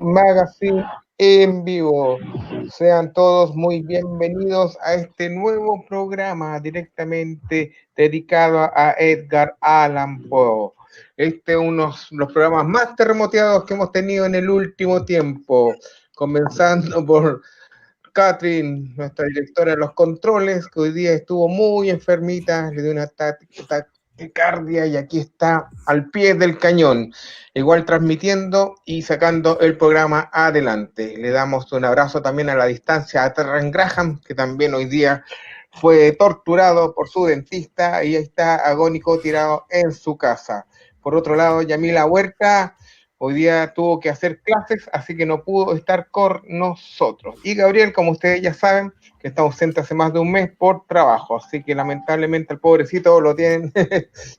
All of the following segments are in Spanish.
Magazine en vivo. Sean todos muy bienvenidos a este nuevo programa directamente dedicado a Edgar Allan Poe. Este es uno de los programas más terremoteados que hemos tenido en el último tiempo, comenzando por Catherine, nuestra directora de los controles, que hoy día estuvo muy enfermita, le dio una taquicardia y aquí está al pie del cañón, igual transmitiendo y sacando el programa adelante. Le damos un abrazo también a la distancia a Terran Graham, que también hoy día fue torturado por su dentista y está agónico tirado en su casa. Por otro lado, Yamila Huerta hoy día tuvo que hacer clases, así que no pudo estar con nosotros. Y Gabriel, como ustedes ya saben, que está ausente hace más de un mes por trabajo, así que lamentablemente el pobrecito lo tienen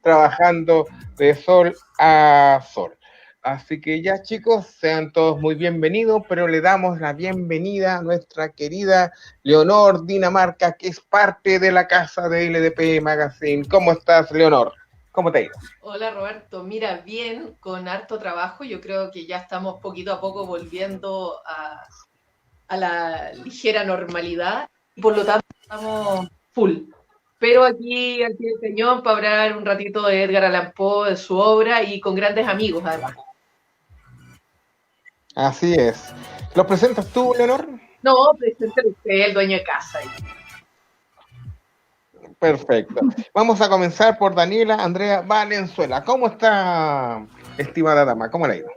trabajando de sol a sol. Así que ya, chicos, sean todos muy bienvenidos, pero le damos la bienvenida a nuestra querida Leonor Dinamarca, que es parte de la casa de LDP Magazine. ¿Cómo estás, Leonor? ¿Cómo te ha ido? Hola, Roberto. Mira, bien, con harto trabajo. Yo creo que ya estamos poquito a poco volviendo a la ligera normalidad. Por lo tanto, estamos full. Pero aquí al pie del cañón para hablar un ratito de Edgar Allan Poe, de su obra y con grandes amigos, además. Así es. ¿Lo presentas tú, Leonor? No, presente usted, el dueño de casa. Perfecto. Vamos a comenzar por Daniela Andrea Valenzuela. ¿Cómo está, estimada dama? ¿Cómo le ha ido?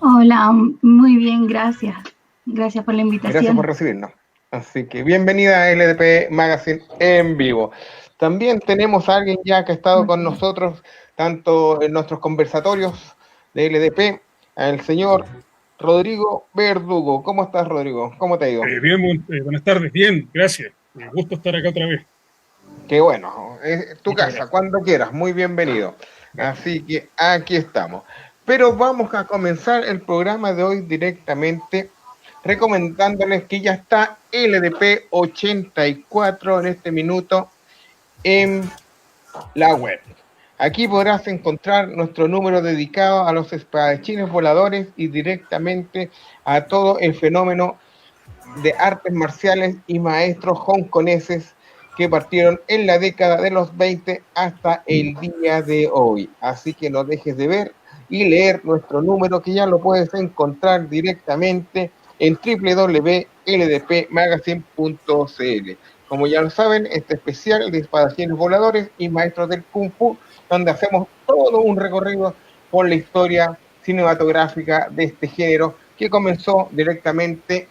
Hola, muy bien, gracias. Gracias por la invitación. Gracias por recibirnos. Así que bienvenida a LDP Magazine en vivo. También tenemos a alguien ya que ha estado con nosotros, tanto en nuestros conversatorios de LDP, el señor Rodrigo Verdugo. ¿Cómo estás, Rodrigo? ¿Cómo te ha ido? Bien, buenas tardes, bien, gracias. Me gusta estar acá otra vez. Qué bueno, es tu Muchas casa, gracias. cuando quieras, muy bienvenido. Así que aquí estamos. Pero vamos a comenzar el programa de hoy directamente recomendándoles que ya está LDP 84 en este minuto en la web. Aquí podrás encontrar nuestro número dedicado a los espadachines voladores y directamente a todo el fenómeno de artes marciales y maestros hongkoneses que partieron en la década de los 20 hasta el día de hoy. Así que no dejes de ver y leer nuestro número, que ya lo puedes encontrar directamente en www.ldpmagazine.cl. Como ya lo saben, este especial de espadachines voladores y maestros del Kung Fu, donde hacemos todo un recorrido por la historia cinematográfica de este género, que comenzó directamente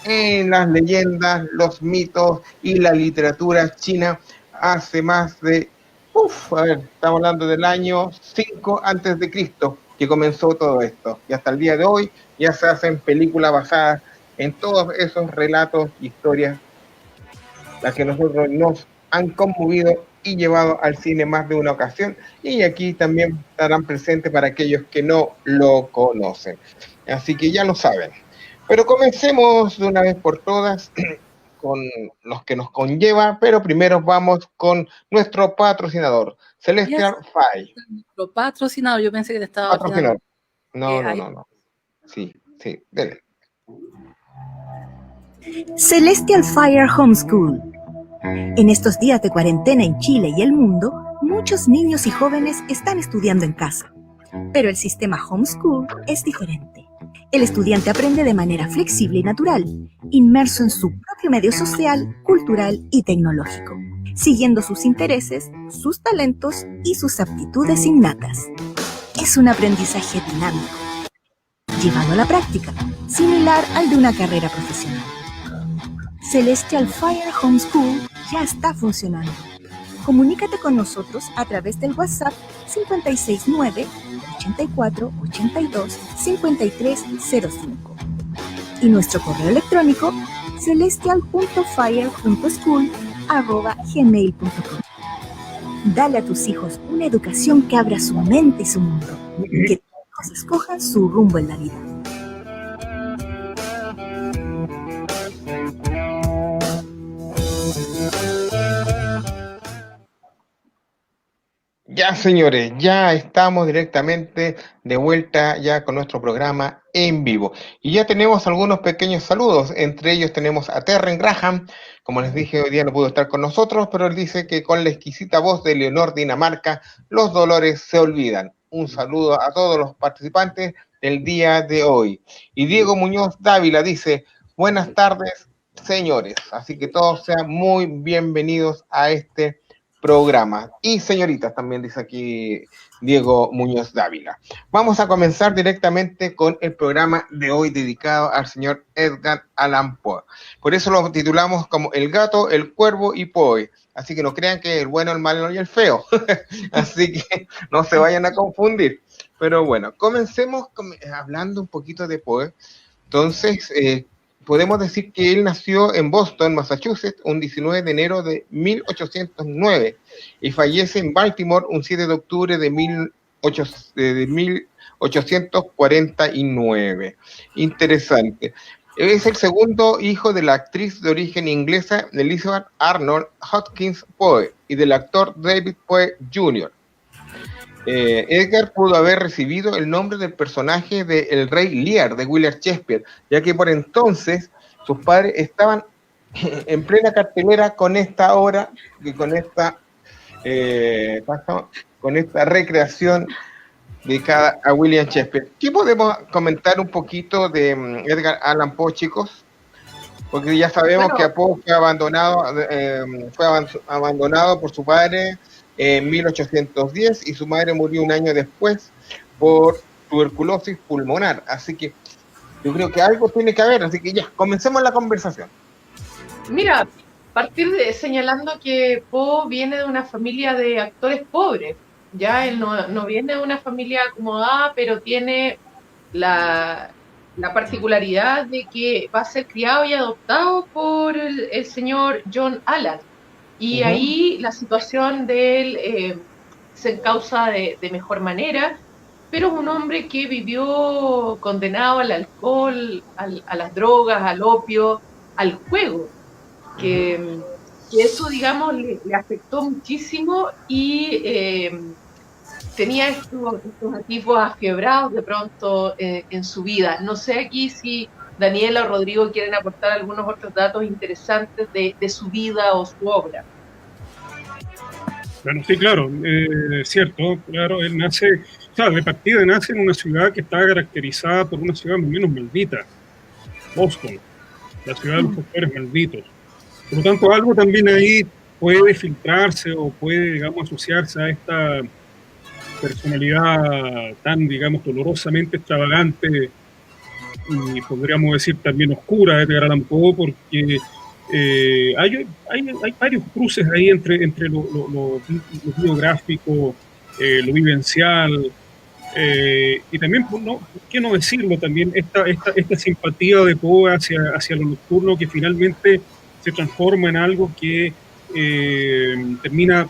en las leyendas, los mitos y la literatura china hace más de, estamos hablando del año 5 antes de Cristo, que comenzó todo esto. Y hasta el día de hoy ya se hacen películas basadas en todos esos relatos, historias, las que nosotros nos han conmovido y llevado al cine más de una ocasión, y aquí también estarán presentes para aquellos que no lo conocen. Así que ya lo saben. Pero comencemos de una vez por todas con los que nos conlleva, pero primero vamos con nuestro patrocinador, Celestial Fire. Nuestro patrocinador, yo pensé que te estaba patrocinador. No. Sí, dele. Celestial Fire Homeschool. En estos días de cuarentena en Chile y el mundo, muchos niños y jóvenes están estudiando en casa. Pero el sistema homeschool es diferente. El estudiante aprende de manera flexible y natural, inmerso en su propio medio social, cultural y tecnológico, siguiendo sus intereses, sus talentos y sus aptitudes innatas. Es un aprendizaje dinámico, llevado a la práctica, similar al de una carrera profesional. Celestial Fire Homeschool ya está funcionando. Comunícate con nosotros a través del WhatsApp 569-8482-5305 y nuestro correo electrónico celestial.fire.school@gmail.com. Dale a tus hijos una educación que abra su mente y su mundo, que todos escojan su rumbo en la vida. Ya, señores, ya estamos directamente de vuelta ya con nuestro programa en vivo. Y ya tenemos algunos pequeños saludos, entre ellos tenemos a Terren Graham, como les dije, hoy día no pudo estar con nosotros, pero él dice que con la exquisita voz de Leonor Dinamarca, los dolores se olvidan. Un saludo a todos los participantes del día de hoy. Y Diego Muñoz Dávila dice, buenas tardes, señores, así que todos sean muy bienvenidos a este programa. Y señoritas, también dice aquí Diego Muñoz Dávila. Vamos a comenzar directamente con el programa de hoy dedicado al señor Edgar Allan Poe. Por eso lo titulamos como El gato, el cuervo y Poe. Así que no crean que el bueno, el malo y el feo. Así que no se vayan a confundir. Pero bueno, comencemos hablando un poquito de Poe. Entonces, podemos decir que él nació en Boston, Massachusetts, un 19 de enero de 1809 y fallece en Baltimore un 7 de octubre de 1849. Interesante. Es el segundo hijo de la actriz de origen inglesa Elizabeth Arnold Hopkins Poe y del actor David Poe Jr. Edgar pudo haber recibido el nombre del personaje de El Rey Lear de William Shakespeare, ya que por entonces sus padres estaban en plena cartelera con esta obra y con esta recreación dedicada a William Shakespeare. ¿Qué podemos comentar un poquito de Edgar Allan Poe, chicos? Porque ya sabemos que Poe fue abandonado por su padre en 1810 y su madre murió un año después por tuberculosis pulmonar, así que yo creo que algo tiene que haber, así que ya, comencemos la conversación. Mira, partir de señalando que Poe viene de una familia de actores pobres, ya él no viene de una familia acomodada, pero tiene la particularidad de que va a ser criado y adoptado por el señor John Allan. Y ahí la situación de él se encausa de mejor manera, pero es un hombre que vivió condenado al alcohol, a las drogas, al opio, al juego, que eso, digamos, le afectó muchísimo y tenía estos atisbos afiebrados de pronto en su vida. No sé aquí si Daniela o Rodrigo quieren aportar algunos otros datos interesantes de su vida o su obra. Bueno, sí, claro, cierto, claro, él nace, de partida nace en una ciudad que está caracterizada por una ciudad más o menos maldita, Boston, la ciudad de los actores malditos. Por lo tanto, algo también ahí puede filtrarse o puede, digamos, asociarse a esta personalidad tan, digamos, dolorosamente extravagante y podríamos decir también oscura de Edgar Allan Poe, porque hay varios cruces ahí entre lo biográfico, lo vivencial, y también, ¿por qué no decirlo? También esta simpatía de Poe hacia lo nocturno, que finalmente se transforma en algo que termina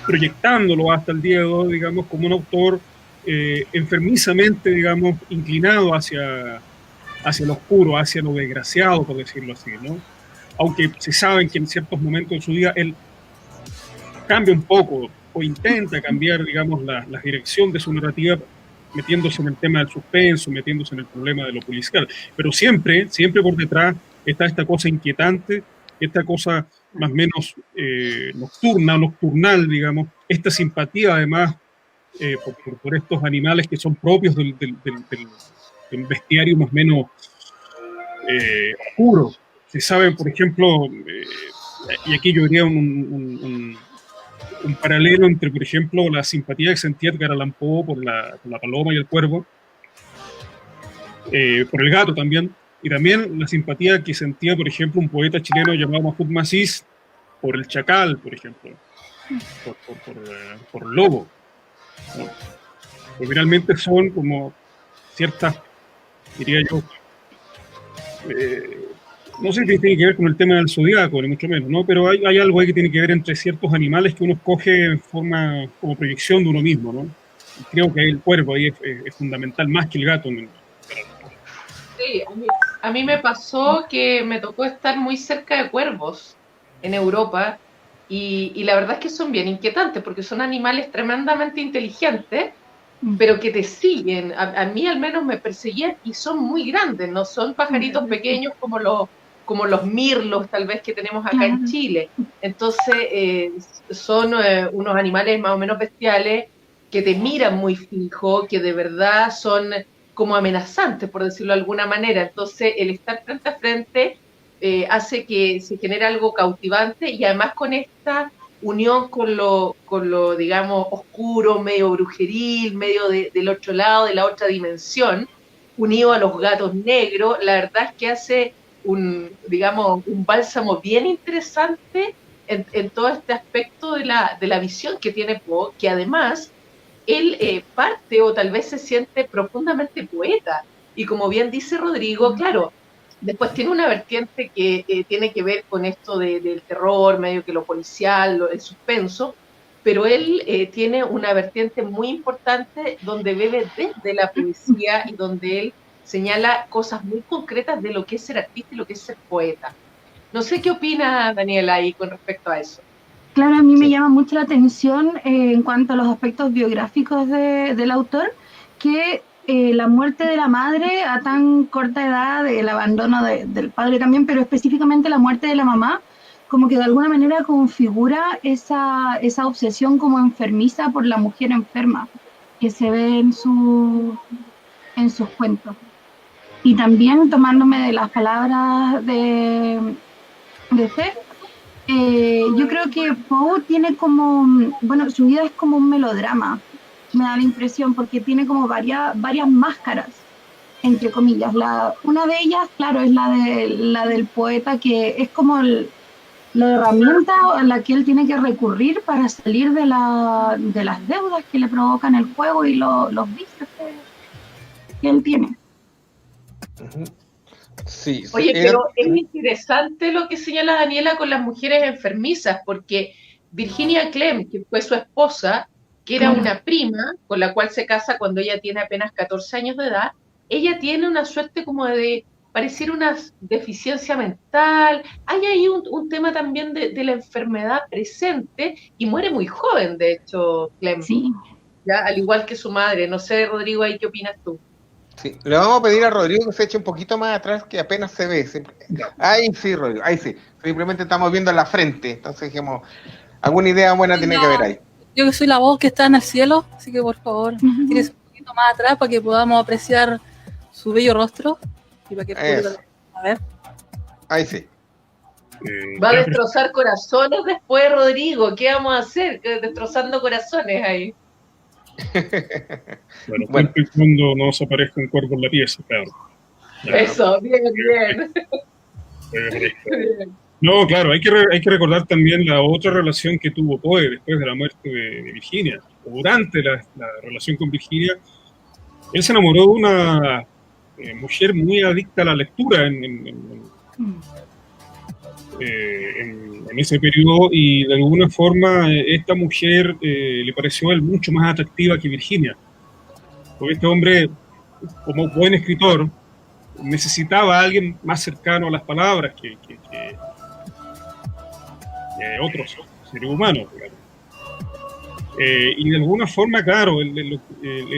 proyectándolo hasta el día de hoy, digamos, como un autor enfermizamente, digamos, inclinado hacia lo oscuro, hacia lo desgraciado, por decirlo así, ¿no? Aunque se saben que en ciertos momentos de su vida él cambia un poco o intenta cambiar, digamos, la dirección de su narrativa, metiéndose en el tema del suspenso, metiéndose en el problema de lo policial. Pero siempre por detrás está esta cosa inquietante, esta cosa más o menos nocturnal, digamos, esta simpatía además por estos animales que son propios del bestiario más o menos oscuro. Se sabe, por ejemplo, y aquí yo diría un paralelo entre, por ejemplo, la simpatía que sentía Edgar Allan Poe por la paloma y el cuervo, por el gato también, y también la simpatía que sentía, por ejemplo, un poeta chileno llamado Mahfoud Masís por el chacal, por ejemplo, por el lobo, ¿no? Porque realmente son como ciertas, diría yo, no sé si tiene que ver con el tema del zodiaco, ni mucho menos, ¿no? Pero hay algo ahí que tiene que ver entre ciertos animales que uno escoge en forma como proyección de uno mismo, ¿no? Y creo que el cuervo ahí es fundamental, más que el gato. Sí, a mí me pasó que me tocó estar muy cerca de cuervos en Europa y la verdad es que son bien inquietantes porque son animales tremendamente inteligentes pero que te siguen. A mí al menos me perseguían y son muy grandes, no son pajaritos pequeños como los mirlos tal vez que tenemos acá en Chile. Entonces son unos animales más o menos bestiales que te miran muy fijo, que de verdad son como amenazantes, por decirlo de alguna manera. Entonces el estar frente a frente hace que se genere algo cautivante, y además con esta unión con lo, digamos, oscuro, medio brujeril, medio del otro lado, de la otra dimensión, unido a los gatos negros, la verdad es que hace digamos, un bálsamo bien interesante en todo este aspecto de la visión que tiene Poe, que además él parte o tal vez se siente profundamente poeta. Y como bien dice Rodrigo, claro, después tiene una vertiente que tiene que ver con esto del terror, medio que lo policial, el suspenso, pero él tiene una vertiente muy importante donde bebe desde la poesía y donde él señala cosas muy concretas de lo que es ser artista y lo que es ser poeta. No sé qué opina Daniela ahí con respecto a eso. Claro, a mí me llama mucho la atención en cuanto a los aspectos biográficos del autor, que la muerte de la madre a tan corta edad, el abandono del padre también, pero específicamente la muerte de la mamá, como que de alguna manera configura esa obsesión como enfermiza por la mujer enferma que se ve en sus cuentos. Y también tomándome de las palabras de Fe, yo creo que Poe tiene como, bueno, su vida es como un melodrama, me da la impresión, porque tiene como varias máscaras, entre comillas. Una de ellas, claro, es la del poeta, que es como la herramienta a la que él tiene que recurrir para salir de las deudas que le provocan el juego y los vicios que él tiene. Sí, oye, pero es interesante lo que señala Daniela con las mujeres enfermizas, porque Virginia Clem, que fue su esposa, que era una prima con la cual se casa cuando ella tiene apenas 14 años de edad, ella tiene una suerte como de parecer una deficiencia mental. Hay ahí un tema también de la enfermedad presente, y muere muy joven, de hecho, Clem. Sí. ¿Ya? Al igual que su madre. No sé, Rodrigo, ahí qué opinas tú. Sí, le vamos a pedir a Rodrigo que se eche un poquito más atrás, que apenas se ve. Ahí sí, Rodrigo, ahí sí. Simplemente estamos viendo la frente, entonces dijimos, alguna idea buena tiene que ver ahí. Yo que soy la voz que está en el cielo, así que por favor, tírese un poquito más atrás para que podamos apreciar su bello rostro y para que a ver. Ahí sí. Va a destrozar corazones después, Rodrigo. ¿Qué vamos a hacer? Destrozando corazones ahí. Bueno, cuando no se aparezca un cuervo en la pieza, claro. Eso, bien. No, claro, hay que recordar también la otra relación que tuvo Poe después de la muerte de Virginia. Durante la relación con Virginia, él se enamoró de una mujer muy adicta a la lectura en ese periodo, y de alguna forma esta mujer le pareció a él mucho más atractiva que Virginia. Porque este hombre, como buen escritor, necesitaba a alguien más cercano a las palabras que otros seres humanos, claro. Y de alguna forma, claro, es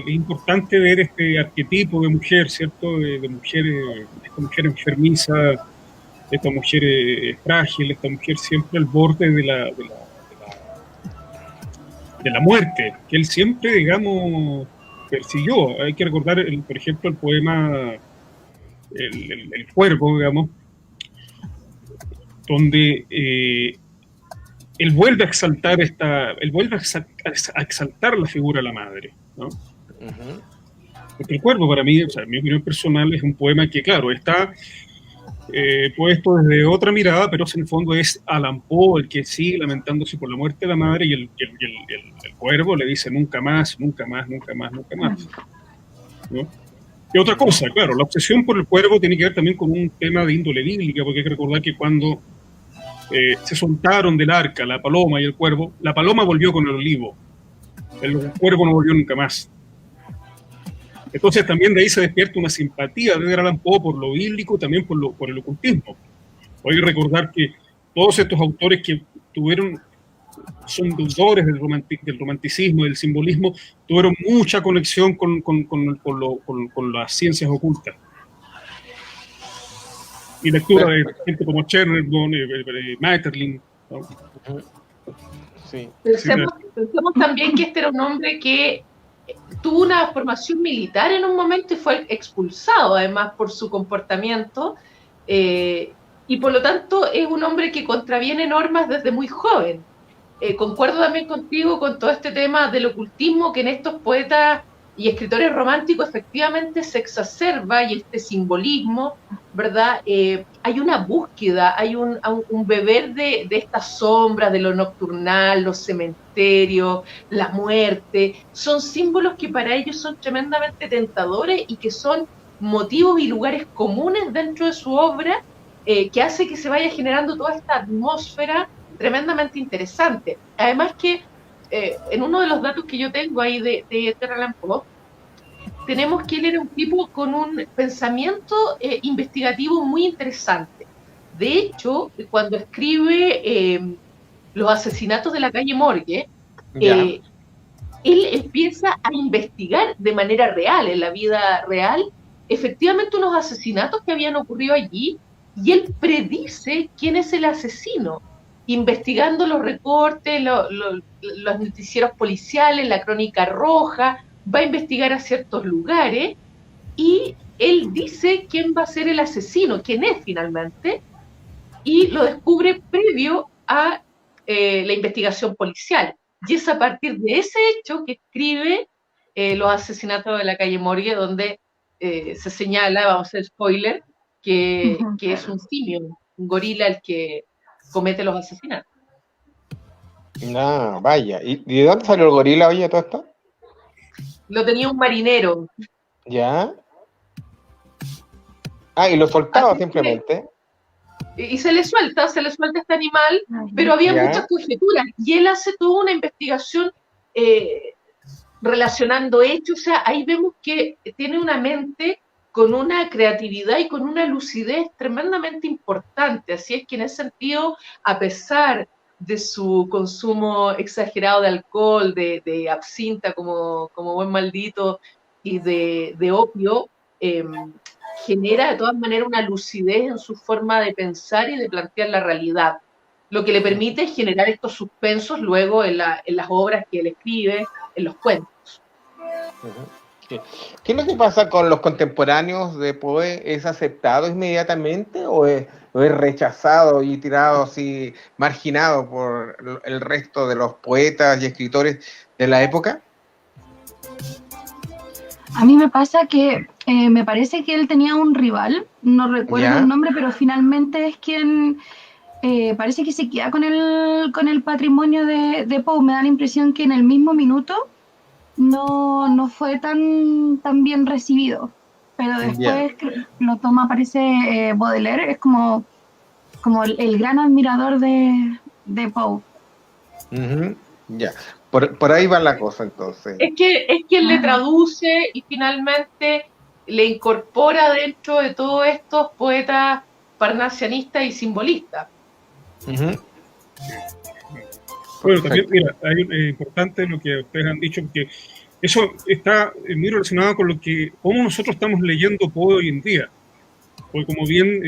importante ver este arquetipo de mujer, ¿cierto? De mujer, esta mujer enfermiza, esta mujer frágil, esta mujer siempre al borde de la muerte, que él siempre, digamos, persiguió. Hay que recordar, por ejemplo, el poema El Cuervo, digamos, donde él vuelve a exaltar la figura de la madre, ¿no? Porque El Cuervo, para mí, o sea, en mi opinión personal, es un poema que, claro, está puesto desde otra mirada, pero en el fondo es Allan Poe el que sigue lamentándose por la muerte de la madre, y el cuervo le dice nunca más, nunca más, nunca más, nunca más, ¿no? Y otra cosa, claro, la obsesión por el cuervo tiene que ver también con un tema de índole bíblica, porque hay que recordar que cuando se soltaron del arca la paloma y el cuervo, la paloma volvió con el olivo, el cuervo no volvió nunca más. Entonces también de ahí se despierta una simpatía de Edgar Allan Poe por lo bíblico, también por el ocultismo. Hay que recordar que todos estos autores que tuvieron son deudores del romanticismo, del simbolismo, tuvieron mucha conexión con las ciencias ocultas. Y lectura de gente como Chernerbon, Maeterlinck, ¿no? Sí. Pensemos también que este era un hombre que tuvo una formación militar en un momento y fue expulsado además por su comportamiento, y por lo tanto es un hombre que contraviene normas desde muy joven. Concuerdo también contigo con todo este tema del ocultismo que en estos poetas y escritores románticos efectivamente se exacerba, y este simbolismo, ¿verdad? Hay una búsqueda, hay un beber de estas sombras, de lo nocturnal, los cementerios, la muerte. Son símbolos que para ellos son tremendamente tentadores y que son motivos y lugares comunes dentro de su obra, que hace que se vaya generando toda esta atmósfera tremendamente interesante. Además que en uno de los datos que yo tengo ahí de Edgar Allan Poe, tenemos que él era un tipo con un pensamiento investigativo muy interesante. De hecho, cuando escribe Los asesinatos de la calle Morgue, él empieza a investigar de manera real, en la vida real, efectivamente unos asesinatos que habían ocurrido allí, y él predice quién es el asesino, investigando los recortes, los noticieros policiales, la crónica roja, va a investigar a ciertos lugares y él dice quién va a ser el asesino, quién es finalmente, y lo descubre previo a la investigación policial. Y es a partir de ese hecho que escribe Los asesinatos de la calle Morgue, donde se señala, vamos a hacer spoiler, que es un simio, un gorila el que comete los asesinatos. No, vaya. ¿Y de dónde salió el gorila, oye, todo esto? Lo tenía un marinero. ¿Ya? Ah, y lo soltaba simplemente. Y se le suelta este animal, pero había muchas conjeturas, y él hace toda una investigación relacionando hechos. O sea, ahí vemos que tiene una mente con una creatividad y con una lucidez tremendamente importante. Así es que en ese sentido, a pesar de su consumo exagerado de alcohol, de absinta como buen maldito, y de opio, genera de todas maneras una lucidez en su forma de pensar y de plantear la realidad, lo que le permite generar estos suspensos luego en las obras que él escribe, en los cuentos. ¿Qué es lo que pasa con los contemporáneos de Poe? ¿Es aceptado inmediatamente o es rechazado y tirado así, marginado por el resto de los poetas y escritores de la época? A mí me pasa que me parece que él tenía un rival, no recuerdo el nombre, pero finalmente es quien parece que se queda con el patrimonio de Poe. Me da la impresión que en el mismo minuto no fue tan bien recibido, pero después lo toma, parece, Baudelaire, es como el gran admirador de Poe. Ya, por ahí va la cosa entonces. Es quien le traduce y finalmente le incorpora dentro de todos estos poetas parnasianistas y simbolistas. Bueno, también, mira, hay importante lo que ustedes han dicho, porque eso está muy relacionado con cómo nosotros estamos leyendo Poe hoy en día. Porque como bien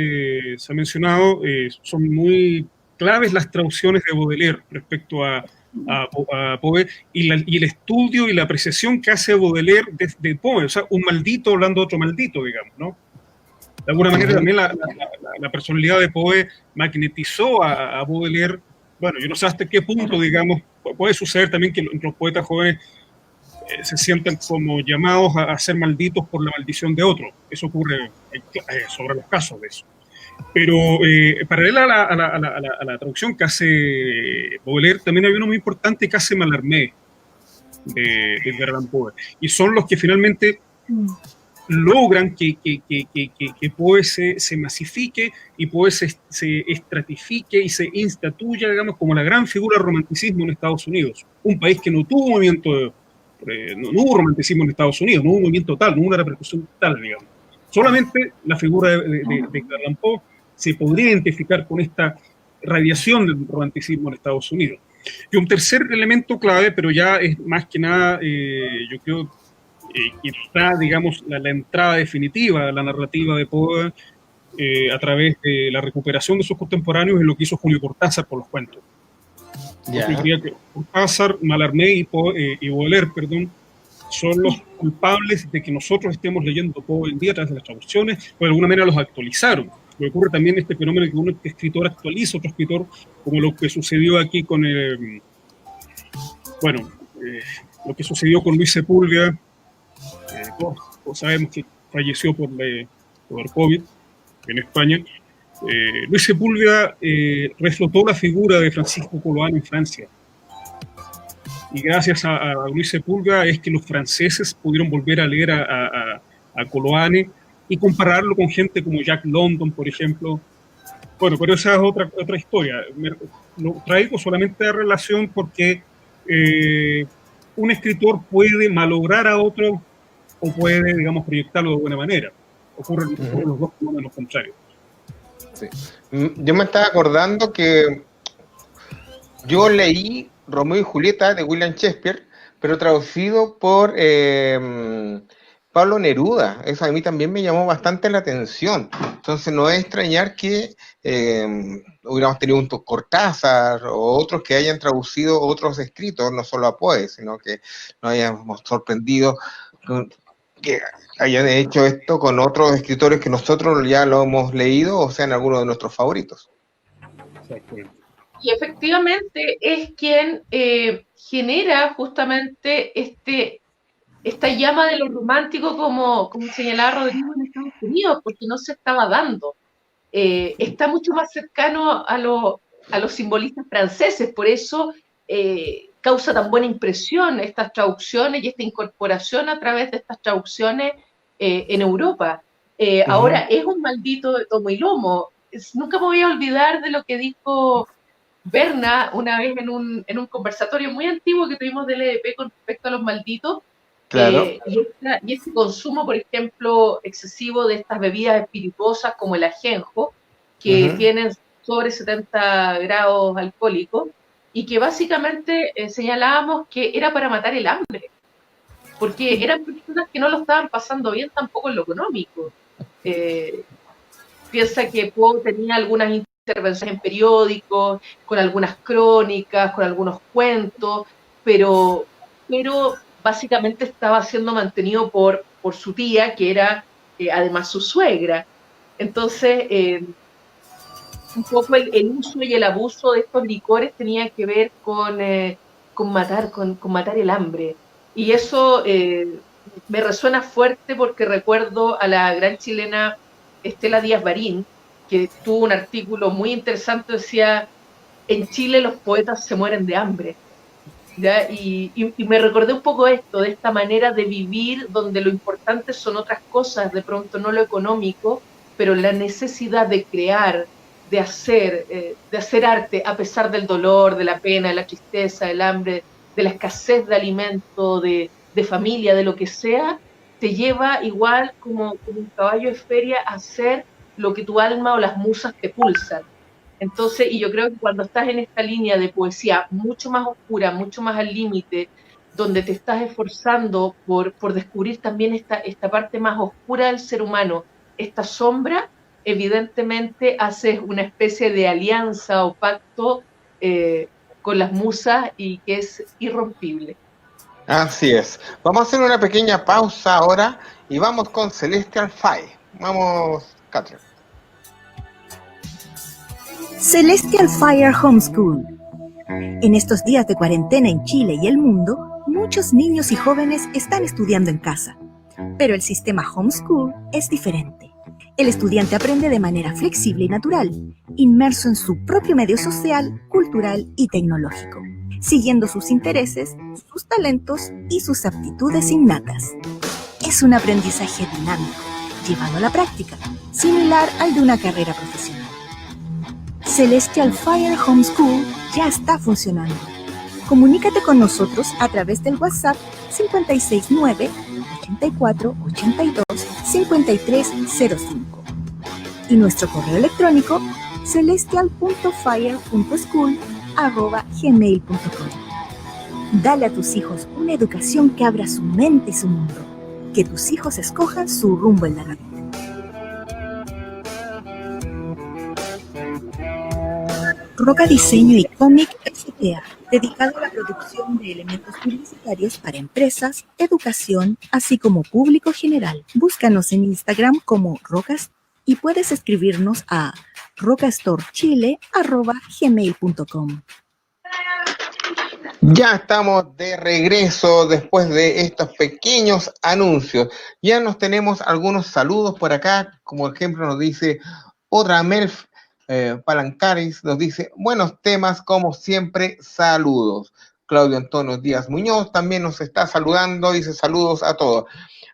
se ha mencionado, son muy claves las traducciones de Baudelaire respecto a Poe, y el estudio y la apreciación que hace Baudelaire de Poe, o sea, un maldito hablando de otro maldito, digamos, ¿no? De alguna manera también la personalidad de Poe magnetizó a Baudelaire. Bueno, yo no sé hasta qué punto, digamos, puede suceder también que los poetas jóvenes se sientan como llamados a ser malditos por la maldición de otro. Eso ocurre sobre los casos de eso. Pero paralela a la traducción que hace Baudelaire, también hay uno muy importante que hace Mallarmé de Edgar Allan Poe. Y son los que finalmente logran que Poe se masifique y Poe se estratifique y se instituya, digamos, como la gran figura del romanticismo en Estados Unidos. Un país que no tuvo movimiento, no hubo romanticismo en Estados Unidos, no hubo movimiento tal, no hubo una repercusión tal, digamos. Solamente la figura de Edgar Allan Poe se podría identificar con esta radiación del romanticismo en Estados Unidos. Y un tercer elemento clave, pero ya es más que nada, yo creo que está, digamos, la entrada definitiva de la narrativa de Poe a través de la recuperación de sus contemporáneos en lo que hizo Julio Cortázar por los cuentos. Ya. Yo diría que Cortázar, Mallarmé y Baudelaire, perdón, son los culpables de que nosotros estemos leyendo Poe hoy en día a través de las traducciones, o de alguna manera los actualizaron. Lo que ocurre también este fenómeno de que un escritor actualiza a otro escritor, como lo que sucedió aquí con lo que sucedió con Luis Sepúlveda. Todos sabemos que falleció por COVID en España. Luis Sepúlveda reflotó la figura de Francisco Coloane en Francia. Y gracias a Luis Sepúlveda es que los franceses pudieron volver a leer a Coloane y compararlo con gente como Jack London, por ejemplo. Bueno, pero esa es otra historia. Lo traigo solamente a relación porque un escritor puede malograr a otro o puede, digamos, proyectarlo de buena manera. Ocurren los dos fenómenos contrarios. Sí. Yo me estaba acordando que yo leí Romeo y Julieta de William Shakespeare, pero traducido por Pablo Neruda. Eso a mí también me llamó bastante la atención. Entonces no es extrañar que hubiéramos tenido un Cortázar o otros que hayan traducido otros escritos, no solo a Poe, sino que nos hayamos sorprendido que hayan hecho esto con otros escritores que nosotros ya lo hemos leído o sean algunos de nuestros favoritos. Y efectivamente es quien genera justamente esta llama de lo romántico, como señalaba Rodrigo, en Estados Unidos, porque no se estaba dando. Está mucho más cercano a los simbolistas franceses, por eso causa tan buena impresión estas traducciones y esta incorporación a través de estas traducciones en Europa. Ahora, es un maldito de tomo y lomo. Nunca me voy a olvidar de lo que dijo Berna una vez en un conversatorio muy antiguo que tuvimos del EDP con respecto a los malditos. Claro. Y este consumo, por ejemplo, excesivo de estas bebidas espirituosas como el ajenjo, que tienen sobre 70 grados alcohólicos, y que básicamente señalábamos que era para matar el hambre, porque eran personas que no lo estaban pasando bien tampoco en lo económico. Piensa que Poe tenía algunas intervenciones en periódicos, con algunas crónicas, con algunos cuentos, pero básicamente estaba siendo mantenido por su tía, que era además su suegra. Entonces, un poco el uso y el abuso de estos licores tenía que ver con matar el hambre. Y eso me resuena fuerte porque recuerdo a la gran chilena Estela Díaz Barín, que tuvo un artículo muy interesante, decía: en Chile los poetas se mueren de hambre. ¿Ya? Y me recordé un poco esto, de esta manera de vivir donde lo importante son otras cosas, de pronto no lo económico, pero la necesidad de crear, de hacer arte a pesar del dolor, de la pena, de la tristeza, del hambre, de la escasez de alimento, de familia, de lo que sea, te lleva igual como un caballo de feria a hacer lo que tu alma o las musas te pulsan. Entonces, y yo creo que cuando estás en esta línea de poesía mucho más oscura, mucho más al límite, donde te estás esforzando por descubrir también esta parte más oscura del ser humano, esta sombra, evidentemente haces una especie de alianza o pacto con las musas y que es irrompible. Así es. Vamos a hacer una pequeña pausa ahora y vamos con Celestial Fire. Vamos, Catherine. Celestial Fire Homeschool. En estos días de cuarentena en Chile y el mundo, muchos niños y jóvenes están estudiando en casa. Pero el sistema homeschool es diferente. El estudiante aprende de manera flexible y natural, inmerso en su propio medio social, cultural y tecnológico, siguiendo sus intereses, sus talentos y sus aptitudes innatas. Es un aprendizaje dinámico, llevado a la práctica, similar al de una carrera profesional. Celestial Fire Homeschool ya está funcionando. Comunícate con nosotros a través del WhatsApp 569 84 82 5305 y nuestro correo electrónico celestial.fire.school Dale a tus hijos una educación que abra su mente y su mundo. Que tus hijos escojan su rumbo en la vida. Roca Diseño y Cómic S.A., dedicado a la producción de elementos publicitarios para empresas, educación, así como público general. Búscanos en Instagram como Rocas y puedes escribirnos a rocastorechile@gmail.com. Ya estamos de regreso después de estos pequeños anuncios. Ya nos tenemos algunos saludos por acá, como ejemplo nos dice otra Melf Palancaris, nos dice buenos temas como siempre, saludos. Claudio Antonio Díaz Muñoz también nos está saludando, dice saludos a todos.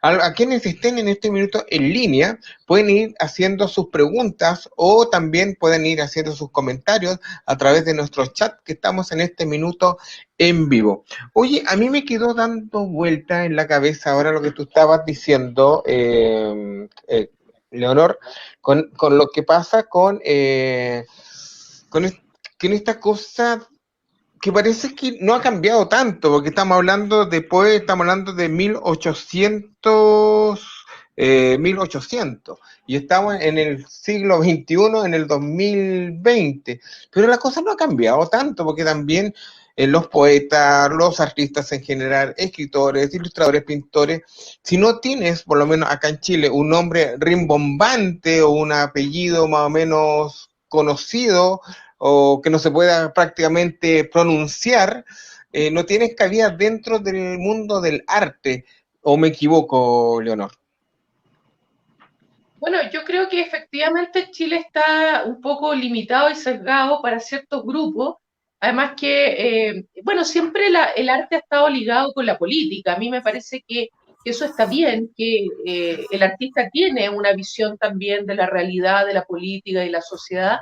A quienes estén en este minuto en línea, pueden ir haciendo sus preguntas o también pueden ir haciendo sus comentarios a través de nuestro chat que estamos en este minuto en vivo. Oye, a mí me quedó dando vuelta en la cabeza ahora lo que tú estabas diciendo, Leonor, con lo que pasa con esta cosa que parece que no ha cambiado tanto, porque estamos hablando de 1800, y estamos en el siglo XXI, en el 2020, pero la cosa no ha cambiado tanto, porque también los poetas, los artistas en general, escritores, ilustradores, pintores, si no tienes, por lo menos acá en Chile, un nombre rimbombante o un apellido más o menos conocido, o que no se pueda prácticamente pronunciar, no tienes cabida dentro del mundo del arte, ¿o me equivoco, Leonor? Bueno, yo creo que efectivamente Chile está un poco limitado y sesgado para ciertos grupos, además que, bueno, siempre el arte ha estado ligado con la política. A mí me parece que eso está bien, que el artista tiene una visión también de la realidad, de la política y la sociedad,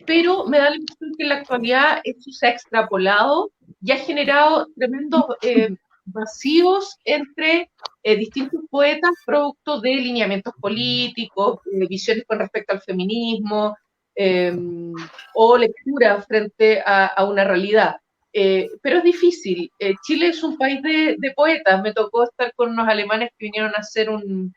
pero me da la impresión que en la actualidad esto se ha extrapolado y ha generado tremendos vacíos entre distintos poetas producto de lineamientos políticos, visiones con respecto al feminismo o lecturas frente a una realidad. Pero es difícil. Chile es un país de poetas. Me tocó estar con unos alemanes que vinieron a hacer un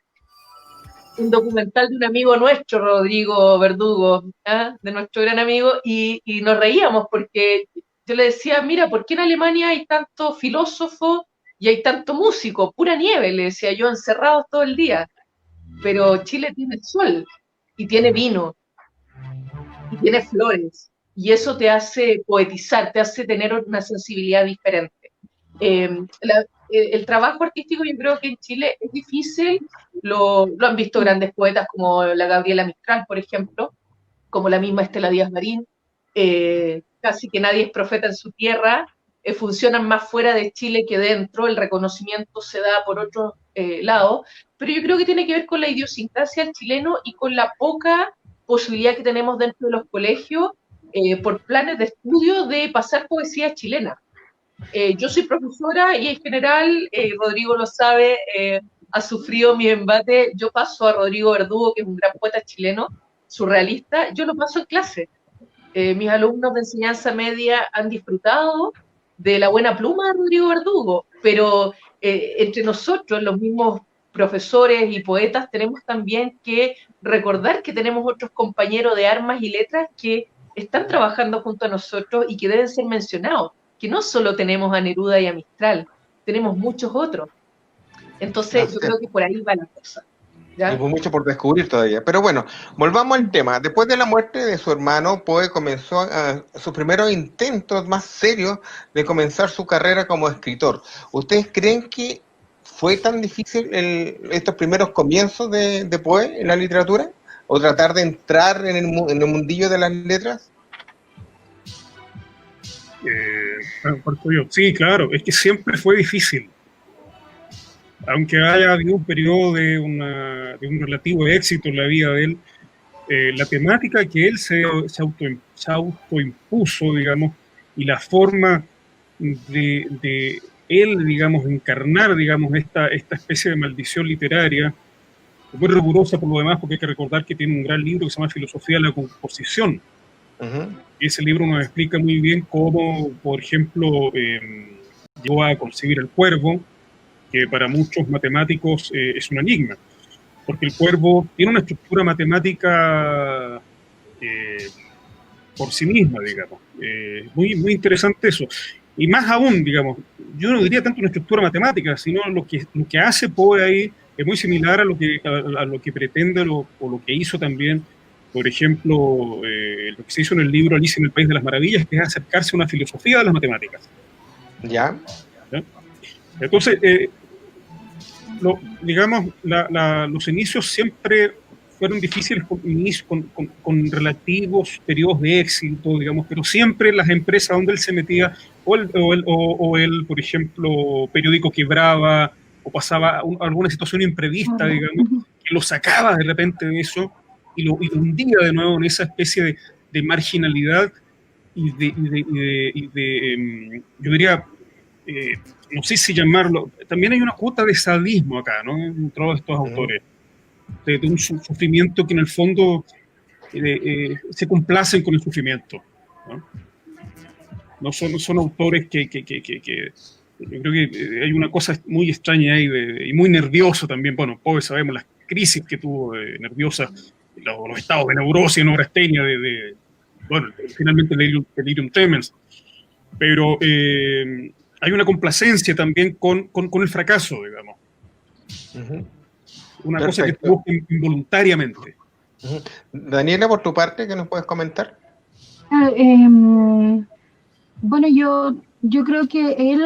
documental de un amigo nuestro, Rodrigo Verdugo, ¿eh? De nuestro gran amigo, y nos reíamos porque yo le decía, mira, ¿por qué en Alemania hay tanto filósofo y hay tanto músico? Pura nieve, le decía yo, encerrados todo el día. Pero Chile tiene sol, y tiene vino, y tiene flores, y eso te hace poetizar, te hace tener una sensibilidad diferente. El trabajo artístico yo creo que en Chile es difícil, lo han visto grandes poetas como la Gabriela Mistral, por ejemplo, como la misma Estela Díaz Marín, casi que nadie es profeta en su tierra, funcionan más fuera de Chile que dentro, el reconocimiento se da por otros lados, pero yo creo que tiene que ver con la idiosincrasia del chileno y con la poca posibilidad que tenemos dentro de los colegios por planes de estudio de pasar poesía chilena. Yo soy profesora y en general, Rodrigo lo sabe, ha sufrido mi embate. Yo paso a Rodrigo Verdugo, que es un gran poeta chileno, surrealista, yo lo paso en clase. Mis alumnos de enseñanza media han disfrutado de la buena pluma de Rodrigo Verdugo, pero entre nosotros, los mismos profesores y poetas, tenemos también que recordar que tenemos otros compañeros de armas y letras que están trabajando junto a nosotros y que deben ser mencionados. Que no solo tenemos a Neruda y a Mistral, tenemos muchos otros. Entonces, yo creo que por ahí va la cosa. ¿Ya? Hay mucho por descubrir todavía. Pero bueno, volvamos al tema. Después de la muerte de su hermano, Poe comenzó sus primeros intentos más serios de comenzar su carrera como escritor. ¿Ustedes creen que fue tan difícil estos primeros comienzos de Poe en la literatura? ¿O tratar de entrar en el mundillo de las letras? Sí, claro, es que siempre fue difícil. Aunque haya habido un periodo de un relativo éxito en la vida de él, la temática que él se autoimpuso, digamos, y la forma de él, digamos, encarnar, digamos, esta especie de maldición literaria, muy rigurosa por lo demás, porque hay que recordar que tiene un gran libro que se llama Filosofía de la Composición, Ese libro nos explica muy bien cómo, por ejemplo, llegó a concebir el cuervo, que para muchos matemáticos es un enigma, porque el cuervo tiene una estructura matemática por sí misma, digamos. Muy, muy interesante eso. Y más aún, digamos, yo no diría tanto una estructura matemática, sino lo que hace Poe ahí es muy similar a lo que pretende o lo que hizo también, por ejemplo, lo que se hizo en el libro Alicia en el País de las Maravillas, que es acercarse a una filosofía de las matemáticas. ¿Ya? Entonces, digamos, los inicios siempre fueron difíciles con relativos periodos de éxito, digamos, pero siempre las empresas donde él se metía, o él, por ejemplo, periódico quebraba, o pasaba alguna situación imprevista, digamos, que lo sacaba de repente de eso y lo hundía de nuevo en esa especie de marginalidad y yo diría, no sé si llamarlo, también hay una cuota de sadismo acá, ¿no? En todos estos autores, de un sufrimiento que en el fondo se complacen con el sufrimiento, ¿no? No son autores que yo creo que hay una cosa muy extraña ahí y muy nervioso también. Bueno, Poe sabemos las crisis que tuvo nerviosas, los estados de neurosis en Neurastenia, bueno, finalmente el delirium tremens, pero hay una complacencia también con el fracaso, digamos. Una Perfecto. cosa que se busca involuntariamente. Daniela, por tu parte, ¿qué nos puedes comentar? Bueno, yo creo que él,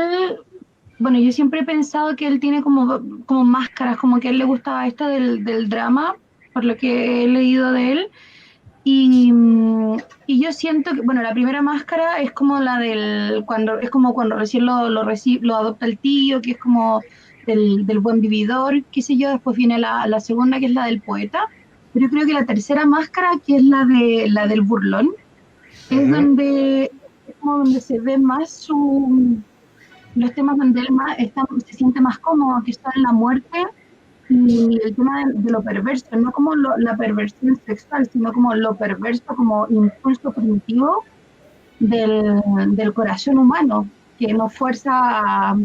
bueno, yo siempre he pensado que él tiene como máscaras, como que a él le gustaba esta del drama, por lo que he leído de él. Y yo siento que, bueno, la primera máscara es como la es como cuando recién lo adopta el tío, que es como del buen vividor, qué sé yo. Después viene la segunda, que es la del poeta. Pero yo creo que la tercera máscara, que es la del burlón, es donde se ve más los temas donde él se siente más cómodo, que son la muerte y el tema de lo perverso, no como la perversión sexual, sino como lo perverso, como impulso primitivo del corazón humano, que nos fuerza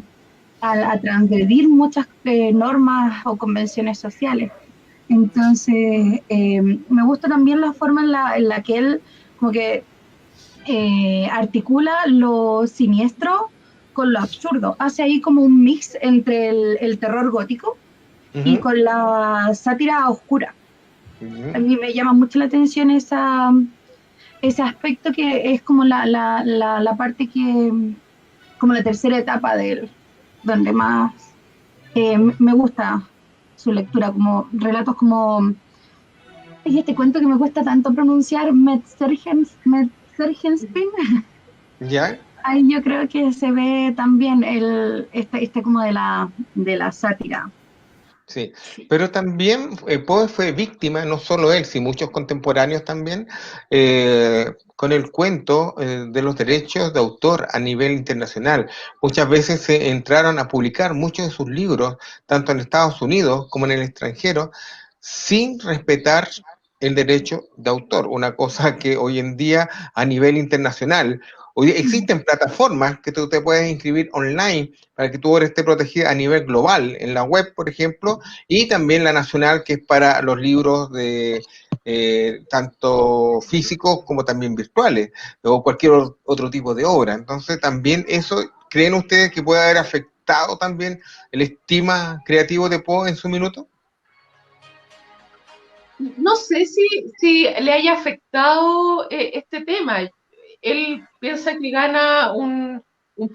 a transgredir muchas normas o convenciones sociales. Entonces, me gusta también la forma en la que él como que articula lo siniestro con lo absurdo. Hace ahí como un mix entre el terror gótico y con la sátira oscura. A mí me llama mucho la atención ese aspecto, que es como la parte que, como la tercera etapa de él, donde más me gusta su lectura, como relatos como este cuento que me cuesta tanto pronunciar, Metzgerstein. ¿Ya? Ahí yo creo que se ve también este como de la sátira. Sí, pero también Poe fue víctima, no solo él, sino muchos contemporáneos también, con el cuento de los derechos de autor a nivel internacional. Muchas veces se entraron a publicar muchos de sus libros, tanto en Estados Unidos como en el extranjero, sin respetar el derecho de autor, una cosa que hoy en día a nivel internacional, hoy existen plataformas que tú te puedes inscribir online para que tu obra esté protegida a nivel global, en la web, por ejemplo, y también la nacional, que es para los libros de tanto físicos como también virtuales, o cualquier otro tipo de obra. Entonces, también eso, ¿creen ustedes que puede haber afectado también el estima creativo de Poe en su minuto? No sé si le haya afectado este tema. Él piensa que gana un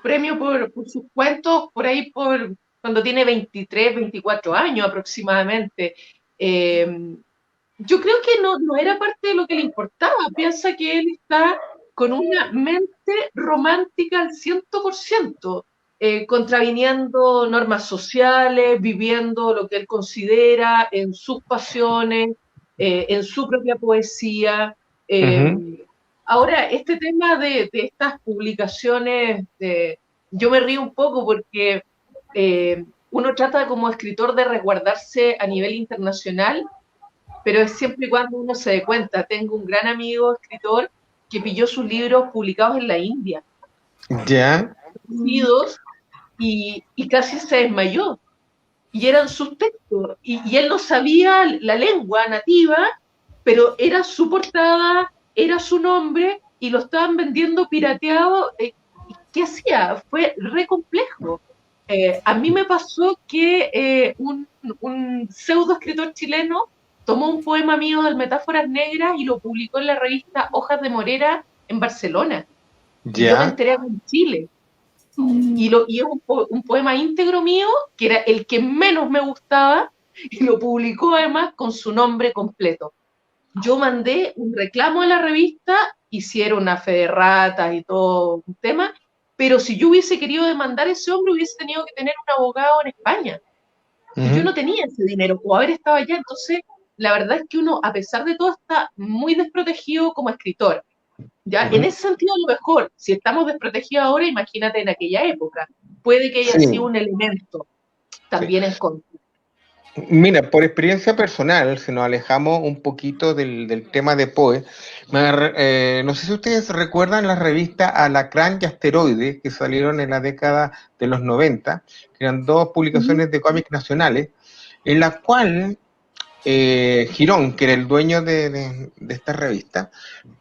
premio por sus cuentos por ahí cuando tiene 23, 24 años aproximadamente. Yo creo que no era parte de lo que le importaba. Piensa que él está con una mente romántica al 100%, contraviniendo normas sociales, viviendo lo que él considera en sus pasiones, en su propia poesía. Ahora, este tema de estas publicaciones, yo me río un poco porque uno trata como escritor de resguardarse a nivel internacional, pero es siempre y cuando uno se dé cuenta. Tengo un gran amigo escritor que pilló sus libros publicados en la India. Ya. Y casi se desmayó. Y eran sus textos. Y él no sabía la lengua nativa, pero era su portada, era su nombre, y lo estaban vendiendo pirateado. ¿Qué hacía? Fue re complejo. A mí me pasó que un pseudo escritor chileno tomó un poema mío de Metáforas Negras y lo publicó en la revista Hojas de Morera en Barcelona. Y yo me enteré en Chile. Y es un poema íntegro mío, que era el que menos me gustaba, y lo publicó además con su nombre completo. Yo mandé un reclamo a la revista, hicieron una fe de ratas y todo un tema, pero si yo hubiese querido demandar a ese hombre, hubiese tenido que tener un abogado en España. Y yo no tenía ese dinero, o haber estado allá. Entonces, la verdad es que uno, a pesar de todo, está muy desprotegido como escritor. ¿Ya? En ese sentido, a lo mejor, si estamos desprotegidos ahora, imagínate en aquella época. Puede que haya sido un elemento también en contra. Mira, por experiencia personal, si nos alejamos un poquito del tema de Poe, no sé si ustedes recuerdan las revistas Alacrán y Asteroide, que salieron en la década de los 90, que eran dos publicaciones de cómics nacionales, en la cual Girón, que era el dueño de esta revista,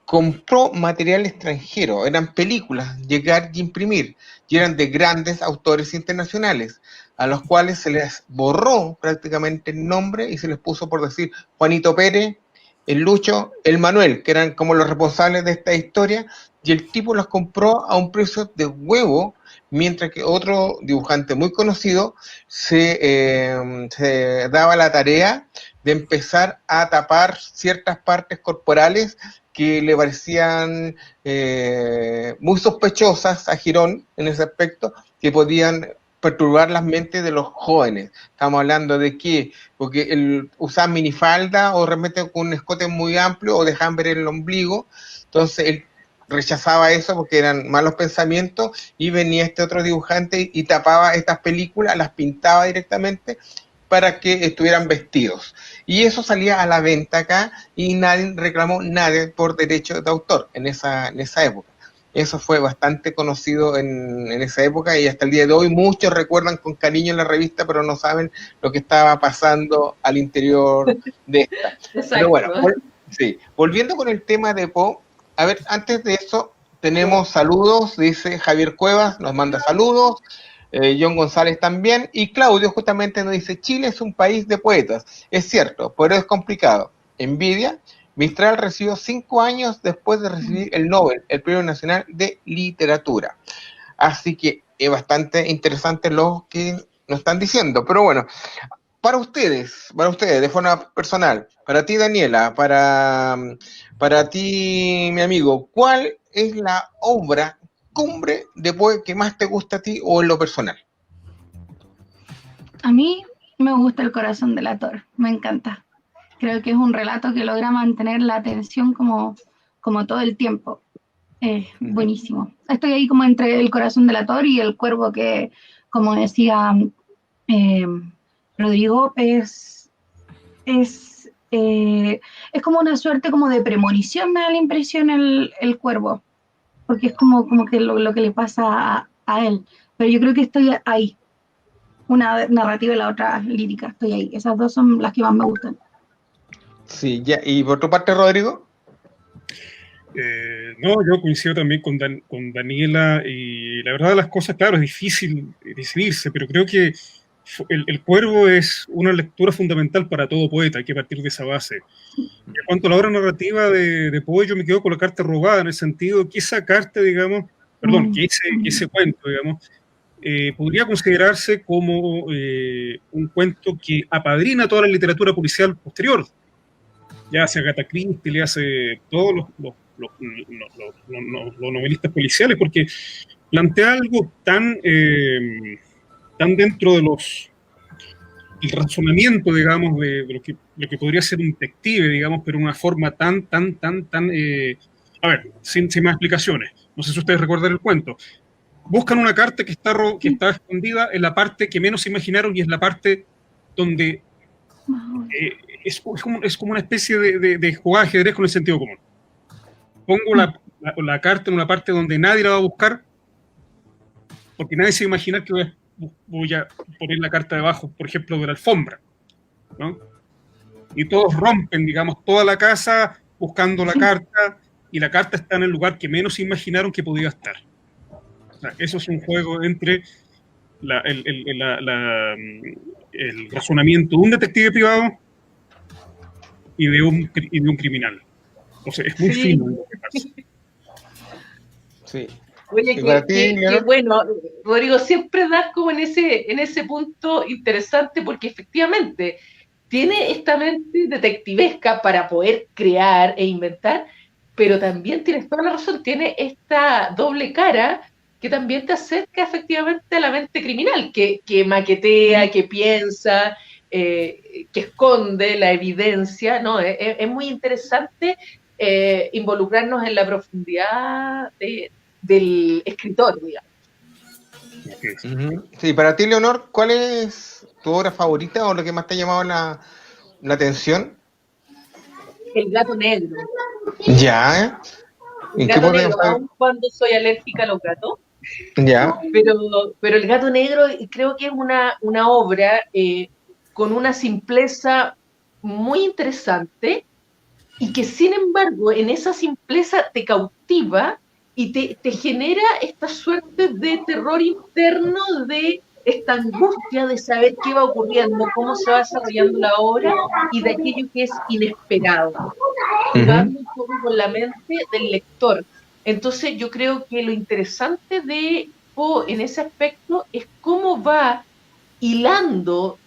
compró material extranjero, eran películas, llegar y imprimir, y eran de grandes autores internacionales, a los cuales se les borró prácticamente el nombre y se les puso por decir Juanito Pérez, el Lucho, el Manuel, que eran como los responsables de esta historia, y el tipo los compró a un precio de huevo, mientras que otro dibujante muy conocido se daba la tarea de empezar a tapar ciertas partes corporales que le parecían muy sospechosas a Girón en ese aspecto, que podían perturbar las mentes de los jóvenes. Estamos hablando de que, porque él usaba minifalda o realmente con un escote muy amplio o dejaban ver el ombligo, entonces él rechazaba eso porque eran malos pensamientos, y venía este otro dibujante y tapaba estas películas, las pintaba directamente para que estuvieran vestidos. Y eso salía a la venta acá y nadie reclamó nada por derecho de autor en esa época. Eso fue bastante conocido en esa época, y hasta el día de hoy muchos recuerdan con cariño la revista, pero no saben lo que estaba pasando al interior de esta. Exacto. Pero bueno, sí, volviendo con el tema de Poe, a ver, antes de eso tenemos saludos, dice Javier Cuevas, nos manda saludos, John González también, y Claudio justamente nos dice: Chile es un país de poetas, es cierto, pero es complicado. Envidia. Mistral recibió 5 años después de recibir el Nobel, el Premio Nacional de Literatura. Así que es bastante interesante lo que nos están diciendo. Pero bueno, para ustedes, de forma personal, para ti, Daniela, para ti, mi amigo, ¿cuál es la obra cumbre de Poe que más te gusta a ti o en lo personal? A mí me gusta El corazón delator, me encanta. Creo que es un relato que logra mantener la atención como todo el tiempo. Buenísimo. Estoy ahí como entre El corazón delator y El cuervo, que, como decía Rodrigo, es como una suerte como de premonición, me da la impresión el cuervo, porque es como que lo que le pasa a él. Pero yo creo que estoy ahí. Una narrativa y la otra lírica, estoy ahí. Esas dos son las que más me gustan. Sí, ya. ¿Y por tu parte, Rodrigo? No, yo coincido también con Daniela, y la verdad de las cosas, claro, es difícil decidirse, pero creo que el Cuervo es una lectura fundamental para todo poeta, hay que partir de esa base. En cuanto a la obra narrativa de Poe, yo me quedo con La carta robada, en el sentido que esa carta, digamos, que ese cuento, digamos, podría considerarse como un cuento que apadrina toda la literatura policial posterior. Ya hace Agatha Christie, le hace todos los novelistas policiales, porque plantea algo tan dentro de el razonamiento, digamos, de lo que podría ser un detective, digamos, pero de una forma tan a ver, sin más explicaciones. No sé si ustedes recuerdan el cuento. Buscan una carta que está escondida en la parte que menos imaginaron, y es la parte donde es como una especie de jugada de ajedrez con el sentido común. la carta en una parte donde nadie la va a buscar, porque nadie se va a imaginar que voy a poner la carta debajo, por ejemplo, de la alfombra, ¿no? Y todos rompen, digamos, toda la casa buscando la carta, y la carta está en el lugar que menos se imaginaron que podía estar. O sea, eso es un juego entre el razonamiento de un detective privado y de un criminal. O sea, es muy fino lo que pasa. Sí. Oye, que bueno, Rodrigo, siempre das como en ese punto interesante, porque efectivamente tiene esta mente detectivesca para poder crear e inventar, pero también tienes toda la razón, tiene esta doble cara que también te acerca efectivamente a la mente criminal, que maquetea, que piensa, que esconde la evidencia, ¿no? Es muy interesante involucrarnos en la profundidad del escritor, digamos. Sí, para ti, Leonor, ¿cuál es tu obra favorita o lo que más te ha llamado la atención? El gato negro. Ya, ¿eh? El gato negro, aun cuando soy alérgica a los gatos. Ya. Pero el gato negro creo que es una obra con una simpleza muy interesante y que sin embargo en esa simpleza te cautiva y te genera esta suerte de terror interno, de esta angustia de saber qué va ocurriendo, cómo se va desarrollando la obra y de aquello que es inesperado, jugando un poco con la mente del lector. Entonces yo creo que lo interesante de Poe en ese aspecto es cómo va hilando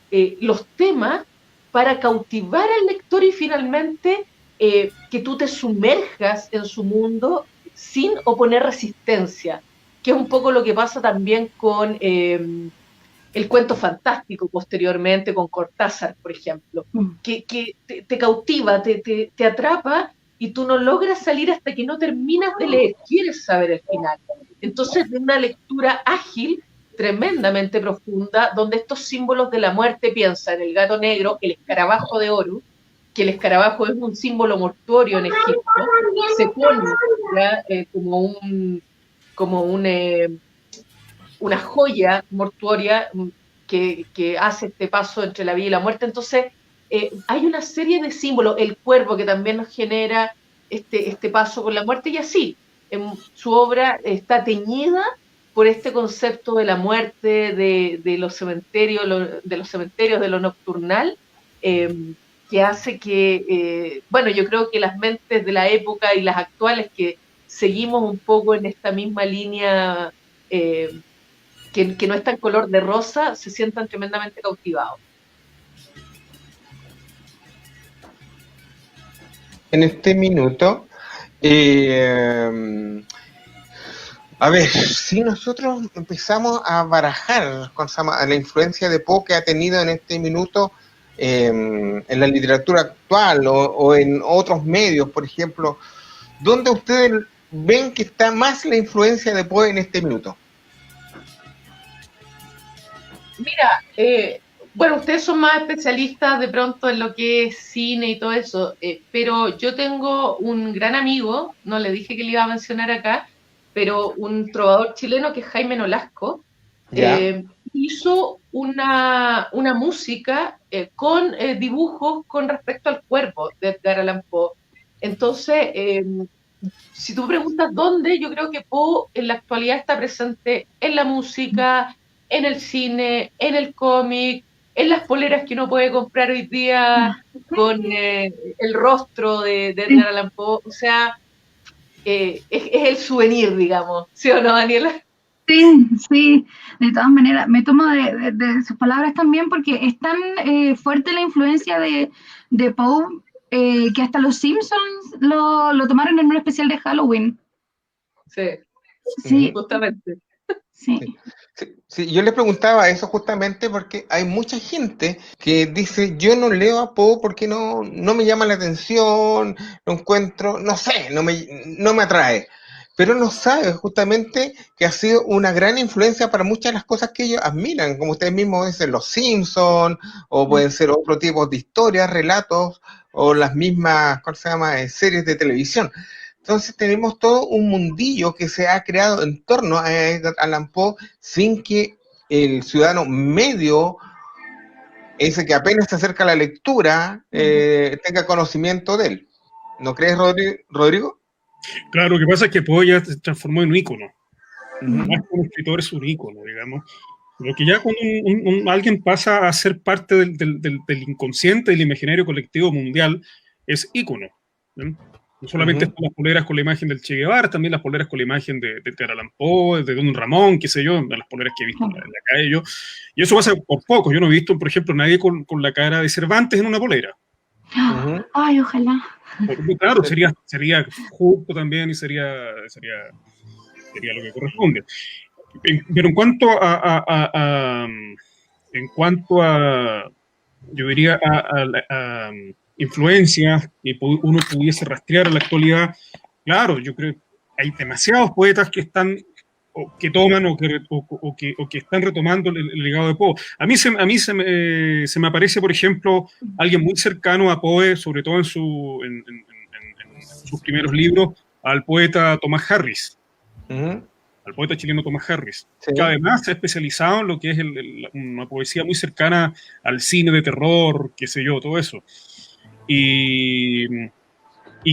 los temas para cautivar al lector y finalmente que tú te sumerjas en su mundo sin oponer resistencia, que es un poco lo que pasa también con el cuento fantástico posteriormente, con Cortázar, por ejemplo, que te cautiva, te atrapa y tú no logras salir hasta que no terminas de leer, quieres saber el final. Entonces, de una lectura ágil, tremendamente profunda, donde estos símbolos de la muerte, piensa en el gato negro, el escarabajo de Horus, que el escarabajo es un símbolo mortuorio en Egipto, se pone ¿ya? Como una joya mortuoria que hace este paso entre la vida y la muerte. Entonces, hay una serie de símbolos, el cuervo que también nos genera este paso con la muerte, y así, su obra está teñida por este concepto de la muerte, de los cementerios, de lo nocturnal, que hace que, bueno, yo creo que las mentes de la época y las actuales que seguimos un poco en esta misma línea, que no está en color de rosa, se sientan tremendamente cautivados. En este minuto, a ver, si nosotros empezamos a barajar la influencia de Poe que ha tenido en este minuto en la literatura actual o en otros medios, por ejemplo, ¿dónde ustedes ven que está más la influencia de Poe en este minuto? Mira, bueno, ustedes son más especialistas de pronto en lo que es cine y todo eso, pero yo tengo un gran amigo, no le dije que le iba a mencionar acá, pero un trovador chileno que es Jaime Nolasco, hizo una música con dibujos con respecto al cuerpo de Edgar Allan Poe. Entonces, si tú preguntas dónde, yo creo que Poe en la actualidad está presente en la música, en el cine, en el cómic, en las poleras que uno puede comprar hoy día con el rostro de Edgar Allan Poe. O sea, es el souvenir, digamos. ¿Sí o no, Daniela? Sí, de todas maneras, me tomo de sus palabras también porque es tan fuerte la influencia de Poe que hasta los Simpsons lo tomaron en un especial de Halloween. Sí, justamente. Sí, yo les preguntaba eso justamente porque hay mucha gente que dice, yo no leo a Poe porque no me llama la atención, lo encuentro, no sé, no me atrae. Pero no sabe justamente que ha sido una gran influencia para muchas de las cosas que ellos admiran, como ustedes mismos dicen, los Simpsons, o pueden ser otro tipo de historias, relatos, o las mismas, ¿cómo se llama?, series de televisión. Entonces tenemos todo un mundillo que se ha creado en torno a Edgar Allan Poe sin que el ciudadano medio, ese que apenas se acerca a la lectura, tenga conocimiento de él. ¿No crees, Rodrigo? Claro, lo que pasa es que Poe ya se transformó en un ícono. Más que un escritor, es un ícono, digamos. Lo que ya cuando alguien pasa a ser parte del inconsciente, del imaginario colectivo mundial, es ícono, ¿no? No solamente están las poleras con la imagen del Che Guevara, también las poleras con la imagen de Edgar Allan Poe, de Don Ramón, qué sé yo, de las poleras que he visto en la calle yo. Y eso pasa por poco. Yo no he visto, por ejemplo, nadie con la cara de Cervantes en una polera. Ay, ojalá. Porque, claro, sería justo también y sería lo que corresponde. Pero en cuanto a yo diría, a influencias que uno pudiese rastrear en la actualidad, claro, yo creo que hay demasiados poetas que están, o que toman, o que están retomando el legado de Poe. A mí se me aparece, por ejemplo, alguien muy cercano a Poe, sobre todo en sus primeros libros, al poeta Thomas Harris. Al poeta chileno Thomas Harris, sí, que además se ha especializado en lo que es una poesía muy cercana al cine de terror, qué sé yo, todo eso. Y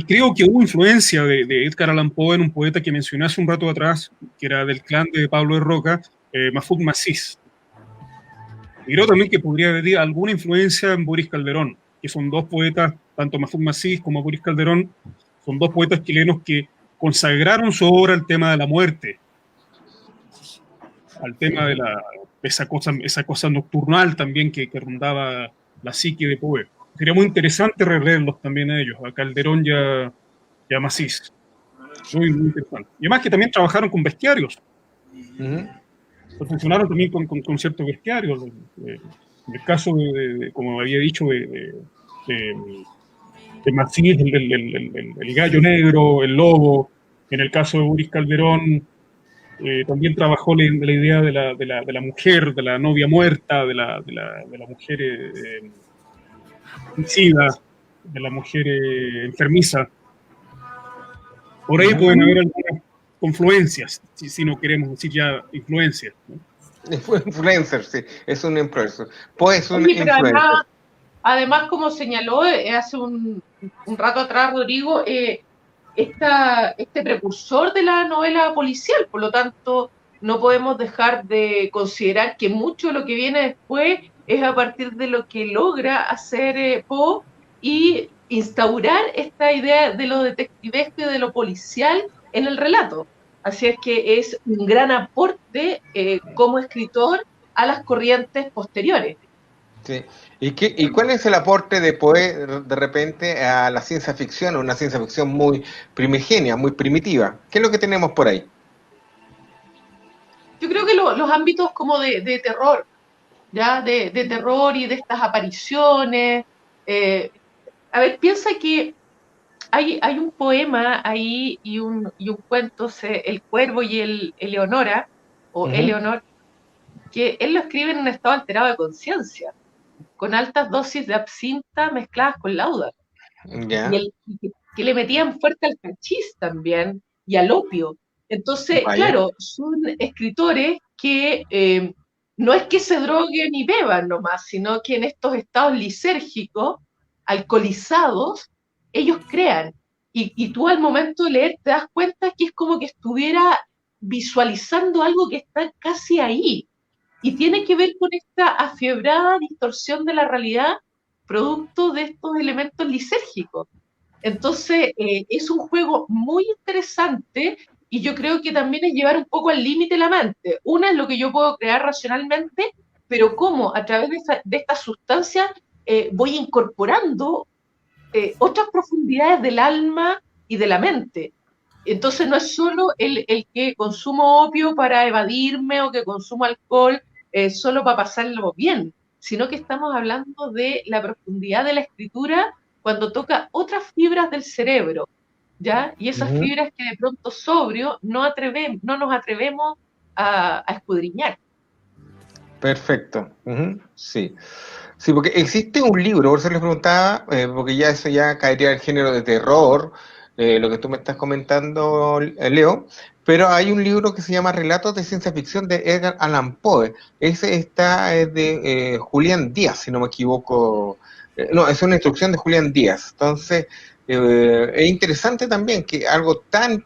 creo que hubo influencia de Edgar Allan Poe en un poeta que mencioné hace un rato atrás, que era del clan de Pablo de Roca, Mahfoud Massis. Y creo también que podría haber alguna influencia en Boris Calderón, que son dos poetas, tanto Mahfoud Massis como Boris Calderón, son dos poetas chilenos que consagraron su obra al tema de la muerte, al tema de esa cosa nocturnal también que rondaba la psique de Poe. Sería muy interesante releerlos también a ellos, a Calderón y a Massis. Muy, muy interesante. Y además que también trabajaron con bestiarios. Funcionaron también con ciertos bestiarios. En el caso como había dicho, de Massis, el gallo negro, el lobo. En el caso de Boris Calderón, también trabajó la idea de la mujer, de la novia muerta, de la mujer suicida, de la mujer enfermiza. Por ahí pueden haber algunas confluencias, si no queremos decir ya influencias, ¿no? Influencer, sí, es un influencer. Pues un Oye, pero influencer. Además, como señaló hace un rato atrás Rodrigo, este precursor de la novela policial, por lo tanto, no podemos dejar de considerar que mucho de lo que viene después es a partir de lo que logra hacer Poe y instaurar esta idea de lo detectivesco y de lo policial en el relato. Así es que es un gran aporte como escritor a las corrientes posteriores. Sí. ¿Y cuál es el aporte de Poe de repente a la ciencia ficción, una ciencia ficción muy primigenia, muy primitiva? ¿Qué es lo que tenemos por ahí? Yo creo que los ámbitos como de terror, ¿ya? De terror y de estas apariciones. A ver, piensa que hay un poema ahí y un cuento, El Cuervo y Eleonora, o Eleonor, que él lo escribe en un estado alterado de conciencia, con altas dosis de absinta mezcladas con lauda. Yeah. Y que le metían fuerte al hachís también y al opio. Entonces, claro, son escritores que no es que se droguen y beban nomás, sino que en estos estados lisérgicos, alcoholizados, ellos crean. Y tú al momento de leer te das cuenta que es como que estuviera visualizando algo que está casi ahí. Y tiene que ver con esta afiebrada distorsión de la realidad producto de estos elementos lisérgicos. Entonces, es un juego muy interesante y yo creo que también es llevar un poco al límite la mente. Una es lo que yo puedo crear racionalmente, pero cómo a través de esta sustancia voy incorporando otras profundidades del alma y de la mente. Entonces no es solo el que consumo opio para evadirme o que consumo alcohol solo para pasarlo bien, sino que estamos hablando de la profundidad de la escritura cuando toca otras fibras del cerebro, ¿ya? Y esas fibras que de pronto sobrio no nos atrevemos a escudriñar. Perfecto, sí. Sí, porque existe un libro, por eso les preguntaba, porque ya eso ya caería el género de terror, lo que tú me estás comentando, Leo, pero hay un libro que se llama Relatos de Ciencia Ficción de Edgar Allan Poe. Ese está de Julián Díaz, si no me equivoco. No, es una instrucción de Julián Díaz. Entonces, es interesante también que algo tan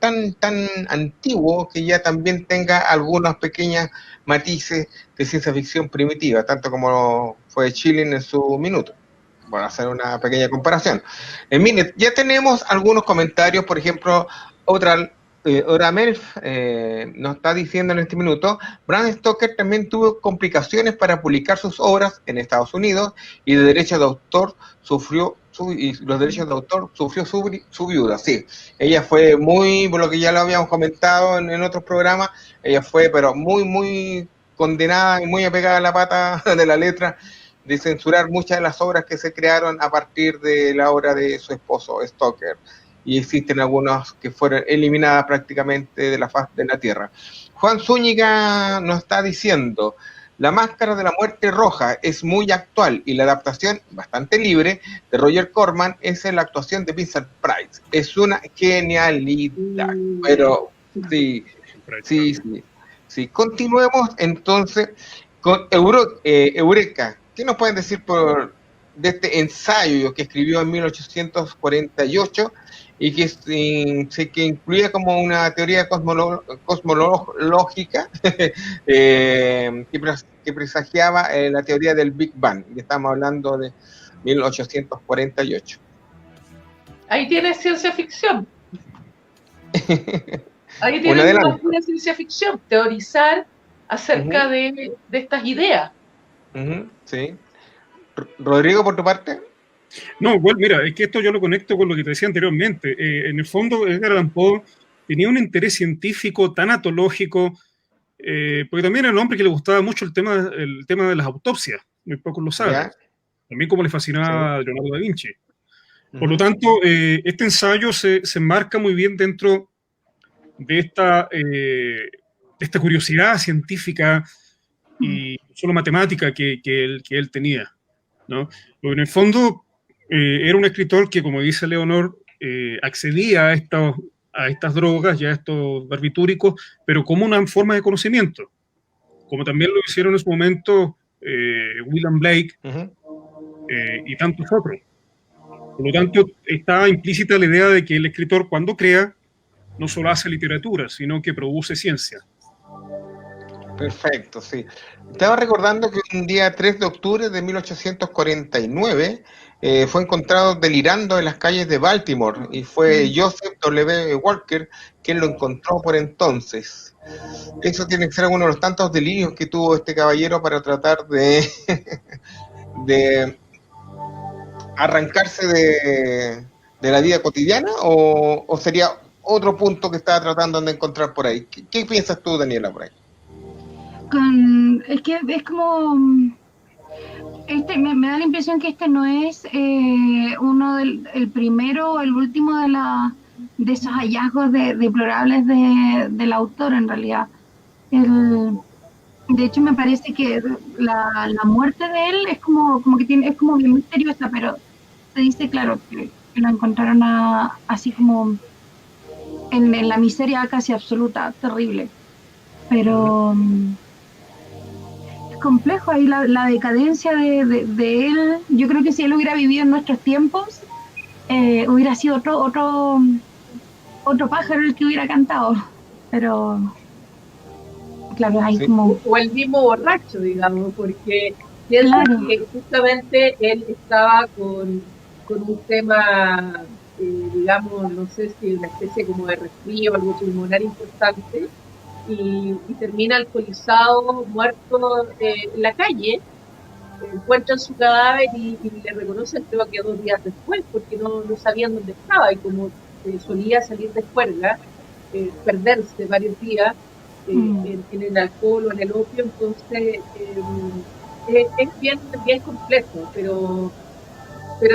antiguo que ya también tenga algunos pequeños matices de ciencia ficción primitiva, tanto como fue Schilling en su minuto. Para hacer una pequeña comparación. Mire, ya tenemos algunos comentarios, por ejemplo, Melf nos está diciendo en este minuto, Bram Stoker también tuvo complicaciones para publicar sus obras en Estados Unidos y de derechos de autor sufrió su viuda. Sí, ella fue muy, por lo que ya lo habíamos comentado en otros programas, ella fue pero muy condenada y muy apegada a la pata de la letra de censurar muchas de las obras que se crearon a partir de la obra de su esposo Stoker, y existen algunas que fueron eliminadas prácticamente de la faz de la Tierra. Juan Zúñiga nos está diciendo, La Máscara de la Muerte Roja es muy actual y la adaptación bastante libre de Roger Corman es la actuación de Vincent Price. Es una genialidad, pero sí. Continuemos entonces con Eureka. ¿Qué nos pueden decir de este ensayo que escribió en 1848 y que incluía como una teoría cosmológica que presagiaba la teoría del Big Bang? Y estamos hablando de 1848. Ahí tienes ciencia ficción. Ahí tienes una ciencia ficción, teorizar acerca de estas ideas. Sí. Rodrigo, por tu parte. No, bueno, mira, es que esto yo lo conecto con lo que te decía anteriormente. En el fondo, Edgar Allan Poe tenía un interés científico, tanatológico, porque también era un hombre que le gustaba mucho el tema de las autopsias, muy pocos lo saben. ¿Ya? También como le fascinaba a Leonardo da Vinci. Por lo tanto, este ensayo se enmarca muy bien dentro de esta curiosidad científica y solo matemática que él tenía, ¿no? Porque en el fondo era un escritor que, como dice Leonor, accedía a estas drogas y a estos barbitúricos, pero como una forma de conocimiento, como también lo hicieron en su momento William Blake y tantos otros. Por lo tanto, está implícita la idea de que el escritor, cuando crea, no solo hace literatura, sino que produce ciencia. Perfecto, sí. Estaba recordando que un día 3 de octubre de 1849 fue encontrado delirando en las calles de Baltimore y fue Joseph W. Walker quien lo encontró por entonces. Eso tiene que ser uno de los tantos delirios que tuvo este caballero para tratar de arrancarse de la vida cotidiana, o sería otro punto que estaba tratando de encontrar por ahí. ¿Qué piensas tú, Daniela, por ahí? Es que es como me da la impresión que este no es el primero o el último de esos hallazgos deplorables del autor, en realidad. De hecho, me parece que la muerte de él es como que es como bien misteriosa, pero se dice, claro, que lo encontraron así como en la miseria casi absoluta, terrible. Pero es complejo ahí la decadencia de él. Yo creo que si él hubiera vivido en nuestros tiempos, hubiera sido otro pájaro el que hubiera cantado. Pero claro, hay como... O el mismo borracho, digamos, porque pienso que justamente él estaba con un tema, digamos, no sé si una especie como de resfrío, algo pulmonar importante, y termina alcoholizado, muerto en la calle. Encuentran su cadáver y le reconocen, creo que 2 días después, porque no sabían dónde estaba, y como solía salir de juerga, perderse varios días en el alcohol o en el opio, entonces es bien complejo, pero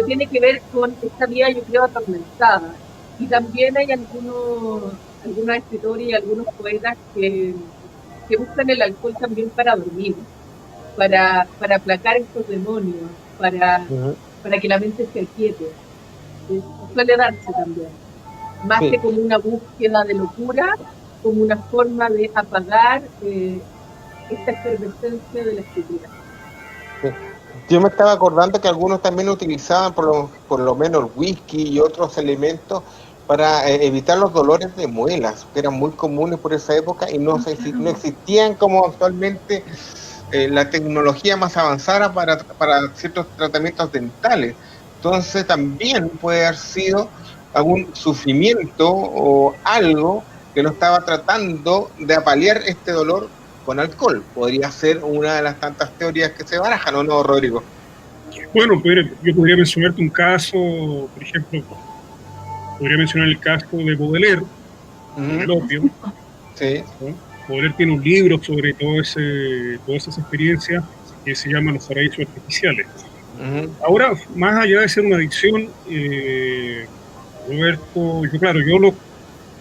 tiene que ver con esta vida, yo creo, atormentada. Y también hay algunos escritores y algunos poetas que buscan el alcohol también para dormir, para aplacar estos demonios, para que la mente se aquiete. Suele darse también. más que como una búsqueda de locura, como una forma de apagar esta efervescencia de la escritura. Sí. Yo me estaba acordando que algunos también utilizaban por lo menos el whisky y otros elementos para evitar los dolores de muelas, que eran muy comunes por esa época y no existían como actualmente la tecnología más avanzada para ciertos tratamientos dentales. Entonces también puede haber sido algún sufrimiento o algo que no estaba tratando de apalear este dolor con alcohol. Podría ser una de las tantas teorías que se barajan, ¿o no, Rodrigo? Bueno, yo podría mencionarte un caso, por ejemplo, podría mencionar el caso de Baudelaire, el opio. Sí. ¿No? Baudelaire tiene un libro sobre todas esas experiencias que se llama Los paraísos artificiales. Ahora, más allá de ser una adicción, Roberto, yo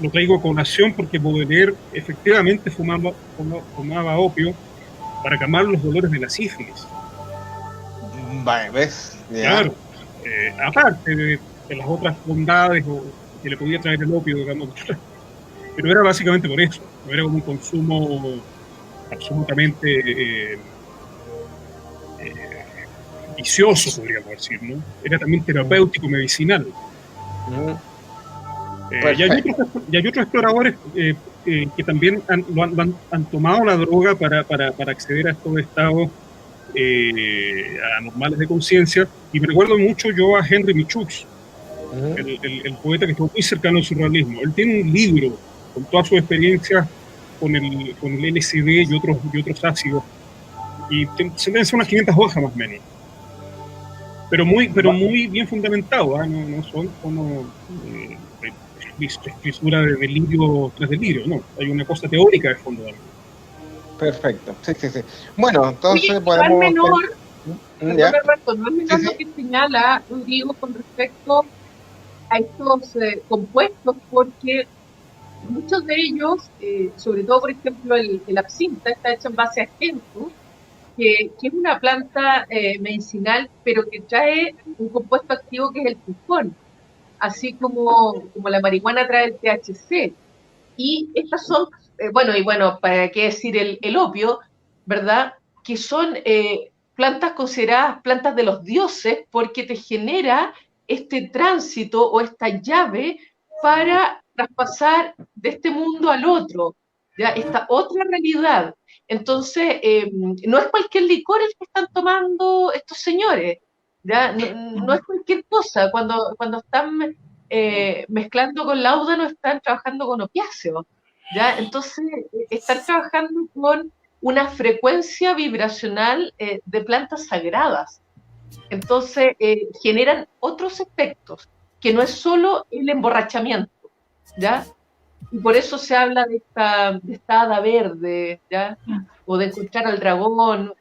lo traigo a colación porque Baudelaire efectivamente fumaba opio para calmar los dolores de la sífilis. Vale, ¿ves? Claro, aparte de las otras bondades que le podía traer el opio, digamos, pero era básicamente por eso, no era como un consumo absolutamente vicioso, podríamos decir, ¿no? Era también terapéutico, medicinal. Y hay otros exploradores que también han tomado la droga para acceder a estos estados anormales de conciencia, y me recuerdo mucho yo a Henry Michaux, el poeta que estuvo muy cercano al surrealismo. Él tiene un libro con todas sus experiencias con el LSD y otros ácidos, y se deben ser unas 500 hojas más o menos, pero muy bien fundamentado, ¿eh? No son como escritura de delirio tras delirio, no, hay una cosa teórica de fondo. Perfecto, sí. Bueno, entonces Oye, podemos... no es menor Sí. lo que señala Rodrigo con respecto a estos compuestos, porque muchos de ellos, sobre todo por ejemplo el absintha, está hecho en base a ajenjo, que es una planta medicinal, pero que trae un compuesto activo que es el pujón, así como la marihuana trae el THC. Y estas son, ¿para qué decir el opio, verdad? Que son plantas consideradas plantas de los dioses porque te genera este tránsito o esta llave para traspasar de este mundo al otro, ¿ya? Esta otra realidad. Entonces, no es cualquier licor el que están tomando estos señores, ¿ya? No es cualquier cosa. Cuando están mezclando con láudano, están trabajando con opiáceos, ¿ya? Entonces, están trabajando con una frecuencia vibracional de plantas sagradas. Entonces, generan otros efectos, que no es solo el emborrachamiento, ¿ya? Y por eso se habla de esta hada verde, ¿ya? O de encontrar al dragón.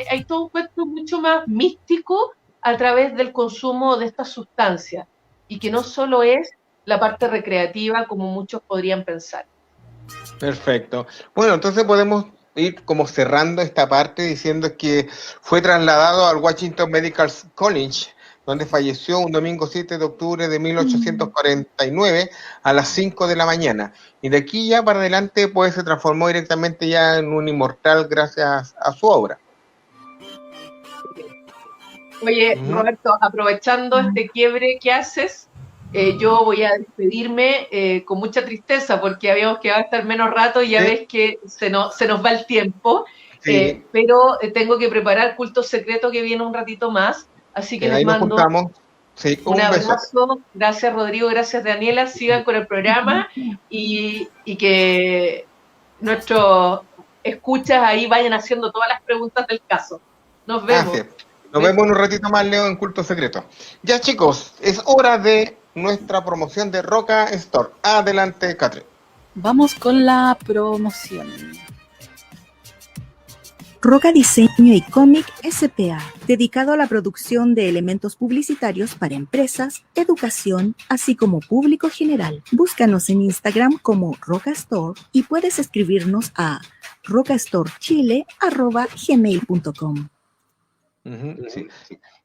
Hay todo un cuento mucho más místico a través del consumo de estas sustancias, y que no solo es la parte recreativa como muchos podrían pensar. Perfecto. Bueno, entonces podemos ir como cerrando esta parte diciendo que fue trasladado al Washington Medical College, donde falleció un domingo 7 de octubre de 1849 a las 5 de la mañana. Y de aquí ya para adelante pues se transformó directamente ya en un inmortal gracias a su obra. Oye, Roberto, aprovechando este quiebre que haces, yo voy a despedirme con mucha tristeza porque habíamos quedado a estar menos rato y ya ves que se nos va el tiempo, pero tengo que preparar Culto Secreto que viene un ratito más, así que les mando un abrazo. Gracias Rodrigo, gracias Daniela, sigan con el programa y que nuestros escuchas ahí vayan haciendo todas las preguntas del caso. Nos vemos. Nos vemos en un ratito más, Leo, en Culto Secreto. Ya, chicos, es hora de nuestra promoción de Roca Store. Adelante, Catherine. Vamos con la promoción. Roca Diseño y Cómic S.p.A., dedicado a la producción de elementos publicitarios para empresas, educación, así como público general. Búscanos en Instagram como Roca Store y puedes escribirnos a rocastorechile@gmail.com. Sí.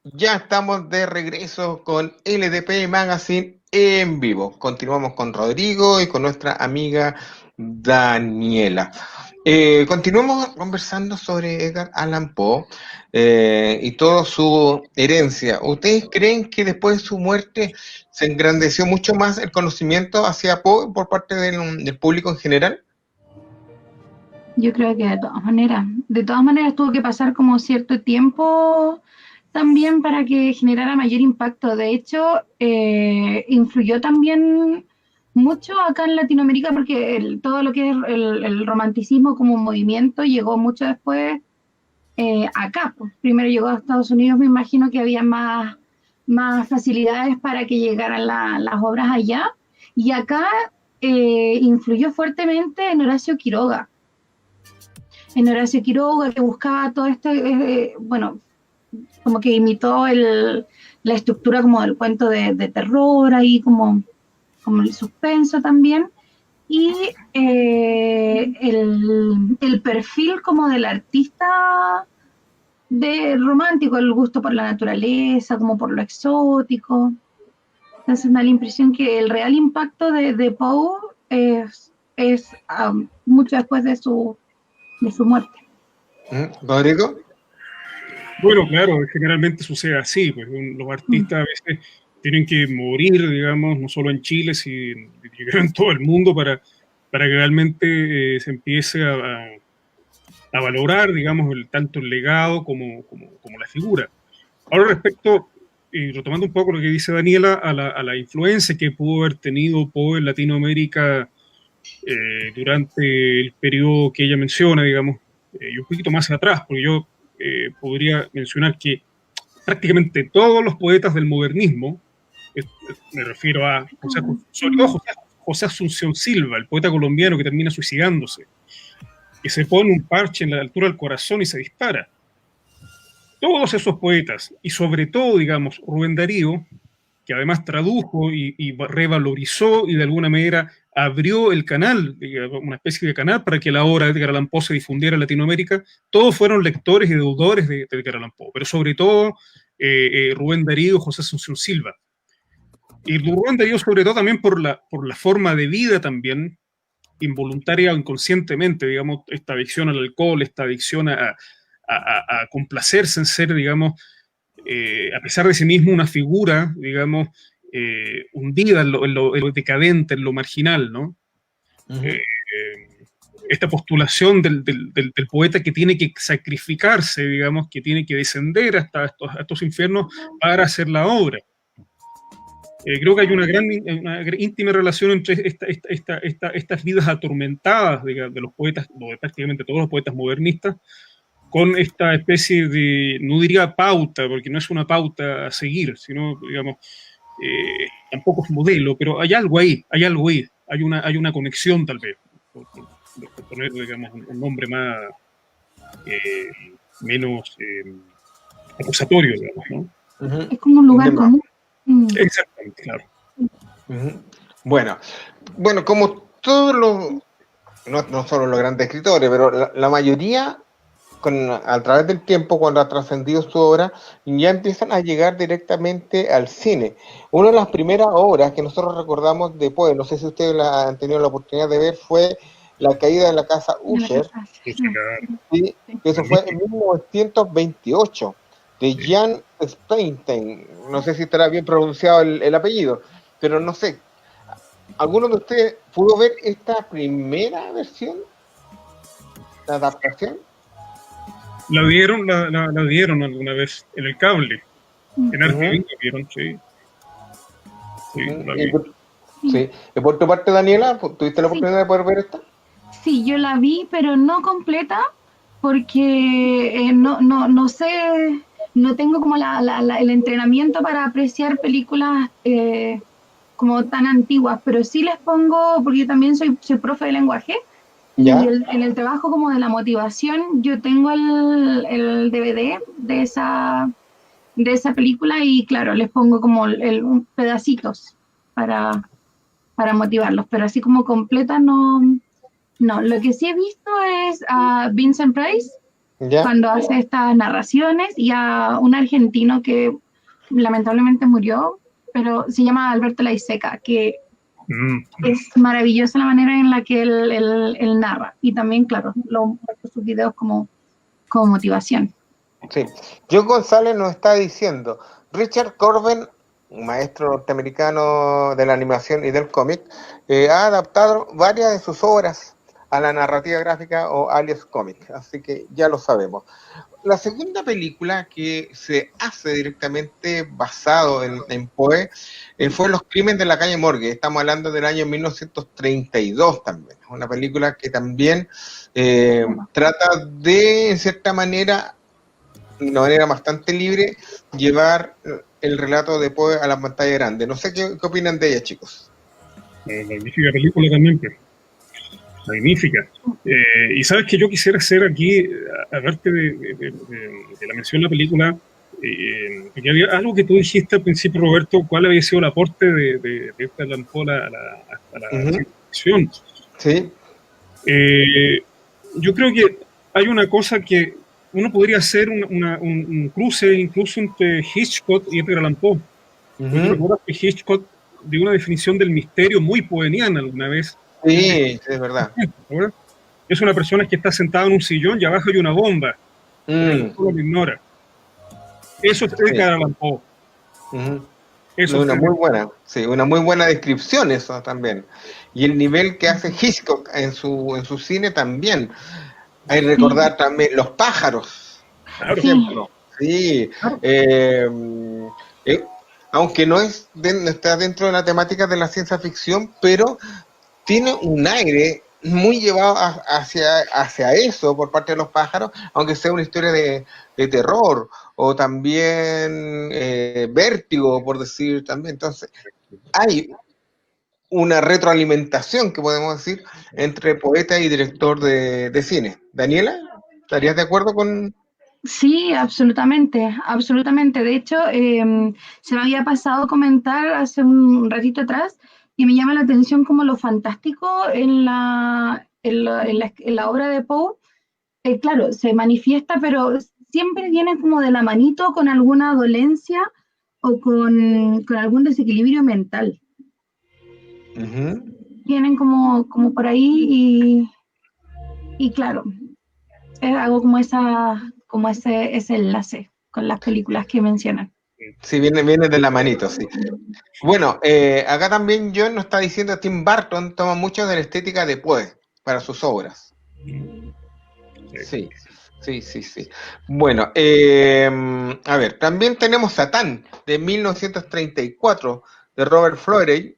Ya estamos de regreso con LDP Magazine en vivo. Continuamos con Rodrigo y con nuestra amiga Daniela. Continuamos conversando sobre Edgar Allan Poe y toda su herencia. ¿Ustedes creen que después de su muerte se engrandeció mucho más el conocimiento hacia Poe por parte del público en general? Yo creo que de todas maneras tuvo que pasar como cierto tiempo también para que generara mayor impacto. De hecho, influyó también mucho acá en Latinoamérica porque todo lo que es el romanticismo como movimiento llegó mucho después acá. Pues. Primero llegó a Estados Unidos, me imagino que había más facilidades para que llegaran las obras allá. Y acá influyó fuertemente en Horacio Quiroga. Que buscaba todo bueno, como que imitó la estructura como del cuento de terror, ahí como el suspenso también, y el perfil como del artista romántico, el gusto por la naturaleza, como por lo exótico. Entonces me da la impresión que el real impacto de Poe es mucho después de su muerte. ¿Rodrigo? Bueno, claro, generalmente sucede así, pues los artistas a veces tienen que morir, digamos, no solo en Chile, sino en todo el mundo para que realmente se empiece a valorar, digamos, tanto el legado como la figura. Ahora respecto, y retomando un poco lo que dice Daniela, a la influencia que pudo haber tenido Poe en Latinoamérica durante el periodo que ella menciona, digamos, y un poquito más atrás, porque yo podría mencionar que prácticamente todos los poetas del modernismo, me refiero a sobre todo José Asunción Silva, el poeta colombiano que termina suicidándose, que se pone un parche en la altura del corazón y se dispara. Todos esos poetas, y sobre todo, digamos, Rubén Darío, que además tradujo y revalorizó y de alguna manera abrió el canal, una especie de canal para que la obra de Edgar Allan Poe se difundiera en Latinoamérica, todos fueron lectores y deudores de Edgar Allan Poe, pero sobre todo Rubén Darío, José Asunción Silva. Y Rubén Darío sobre todo también por la forma de vida también, involuntaria o inconscientemente, digamos, esta adicción al alcohol, esta adicción a complacerse en ser, digamos, a pesar de sí mismo, una figura, digamos, hundida en lo decadente, en lo marginal, ¿no? Esta postulación del poeta que tiene que sacrificarse, digamos, que tiene que descender hasta estos infiernos para hacer la obra. Creo que hay una íntima relación entre estas vidas atormentadas de los poetas, de prácticamente todos los poetas modernistas, con esta especie de, no diría pauta, porque no es una pauta a seguir, sino, digamos, tampoco es modelo, pero hay algo ahí, hay una conexión tal vez, por poner, digamos, un nombre más, menos acusatorio, digamos, ¿no? Es como un lugar común. Exactamente, claro. Bueno, como todos no solo los grandes escritores, pero la mayoría, a través del tiempo, cuando ha trascendido su obra, ya empiezan a llegar directamente al cine. Una de las primeras obras que nosotros recordamos de Poe, no sé si ustedes han tenido la oportunidad de ver, fue La caída de la casa Usher, ¿sí? Que eso fue en 1928, de Jan Steinstein. No sé si estará bien pronunciado el apellido, pero no sé. ¿Alguno de ustedes pudo ver esta primera versión? ¿La adaptación? La dieron alguna vez en el cable. En Arte la vieron, sí. Sí, la vi. Sí. ¿Y por tu parte, Daniela, tuviste la oportunidad de poder ver esta? Sí, yo la vi, pero no completa, porque no sé, no tengo como el entrenamiento para apreciar películas como tan antiguas, pero sí les pongo, porque yo también soy profe de lenguaje, ¿ya? Y en el trabajo como de la motivación, yo tengo el DVD de esa película y claro, les pongo como pedacitos para motivarlos, pero así como completa no. Lo que sí he visto es a Vincent Price, ¿Ya? cuando hace estas narraciones, y a un argentino que lamentablemente murió, pero se llama Alberto Laiseca, que es maravillosa la manera en la que él narra, y también, claro, lo muestra sus videos como motivación. Sí. John González nos está diciendo, Richard Corben, un maestro norteamericano de la animación y del cómic, ha adaptado varias de sus obras a la narrativa gráfica o alias cómic, así que ya lo sabemos. La segunda película que se hace directamente basado en Poe fue Los Crímenes de la Calle Morgue. Estamos hablando del año 1932 también. Es una película que también trata de, en cierta manera, de una manera bastante libre, llevar el relato de Poe a la pantalla grande. No sé qué opinan de ella, chicos. Magnífica película también, pues. Magnífica. Y sabes que yo quisiera hacer aquí, aparte de la mención de la película, que había algo que tú dijiste al principio, Roberto, cuál había sido el aporte de esta Lampola a la ciencia ficción. Sí. Yo creo que hay una cosa que uno podría hacer un cruce incluso entre Hitchcock y Edgar Allan Poe. Yo recuerdo que Hitchcock dio una definición del misterio muy poeniana alguna vez. Sí, es verdad. Es una persona que está sentada en un sillón y abajo hay una bomba. Solo lo ignora. Eso es Edgar Allan Poe. Eso es una muy buena descripción, eso también. Y el nivel que hace Hitchcock en su cine también. Hay que recordar también Los pájaros, por ejemplo. Sí. Aunque no está dentro de la temática de la ciencia ficción, pero tiene un aire muy llevado hacia eso por parte de Los pájaros, aunque sea una historia de terror, o también vértigo, por decir también. Entonces, hay una retroalimentación, que podemos decir, entre poeta y director de cine. Daniela, ¿estarías de acuerdo con...? Sí, absolutamente, absolutamente. De hecho, se me había pasado comentar hace un ratito atrás, y me llama la atención como lo fantástico en la obra de Poe, claro, se manifiesta, pero siempre viene como de la manito con alguna dolencia o con algún desequilibrio mental. Vienen como por ahí, y claro, hago como ese enlace con las películas que mencionan. Sí, viene de la manito, sí. Bueno, acá también John nos está diciendo, Tim Burton toma mucho de la estética de Poe para sus obras. Sí. Bueno, a ver, también tenemos Satán, de 1934, de Robert Florey.